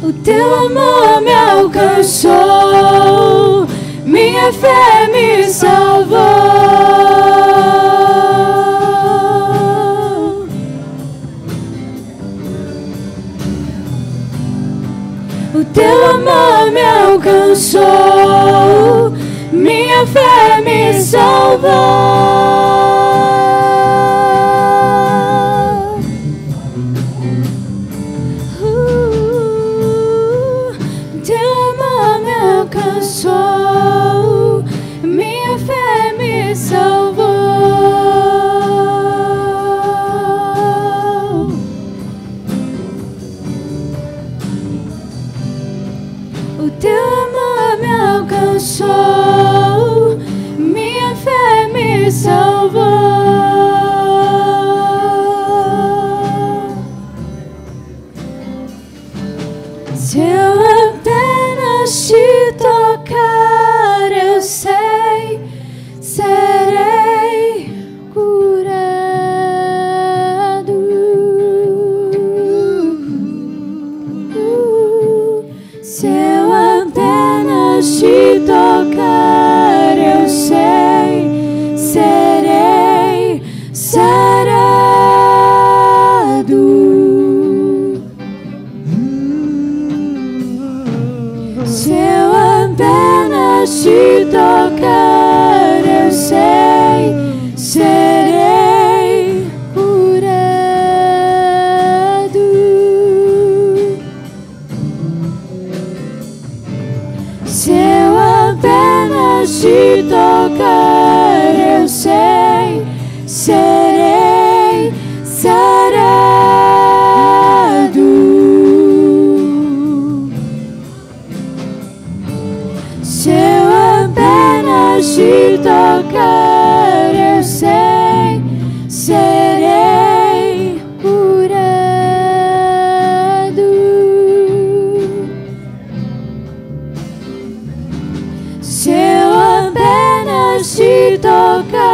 O teu amor me alcançou, minha fé me salvou. O teu amor me alcançou, minha minha fé me salvou. Teu amor me alcançou, minha fé me salvou. O teu amor me alcançou, minha fé me salvou. Se eu apenas te tocar, eu sei, serei curado. Se eu apenas te tocar, eu sei, serei sarado. Se eu apenas te tocar, eu sei, serei curado. Se eu apenas te tocar, eu sei, serei sarado. Se eu apenas te tocar, eu sei, serei curado. Se eu apenas te tocar,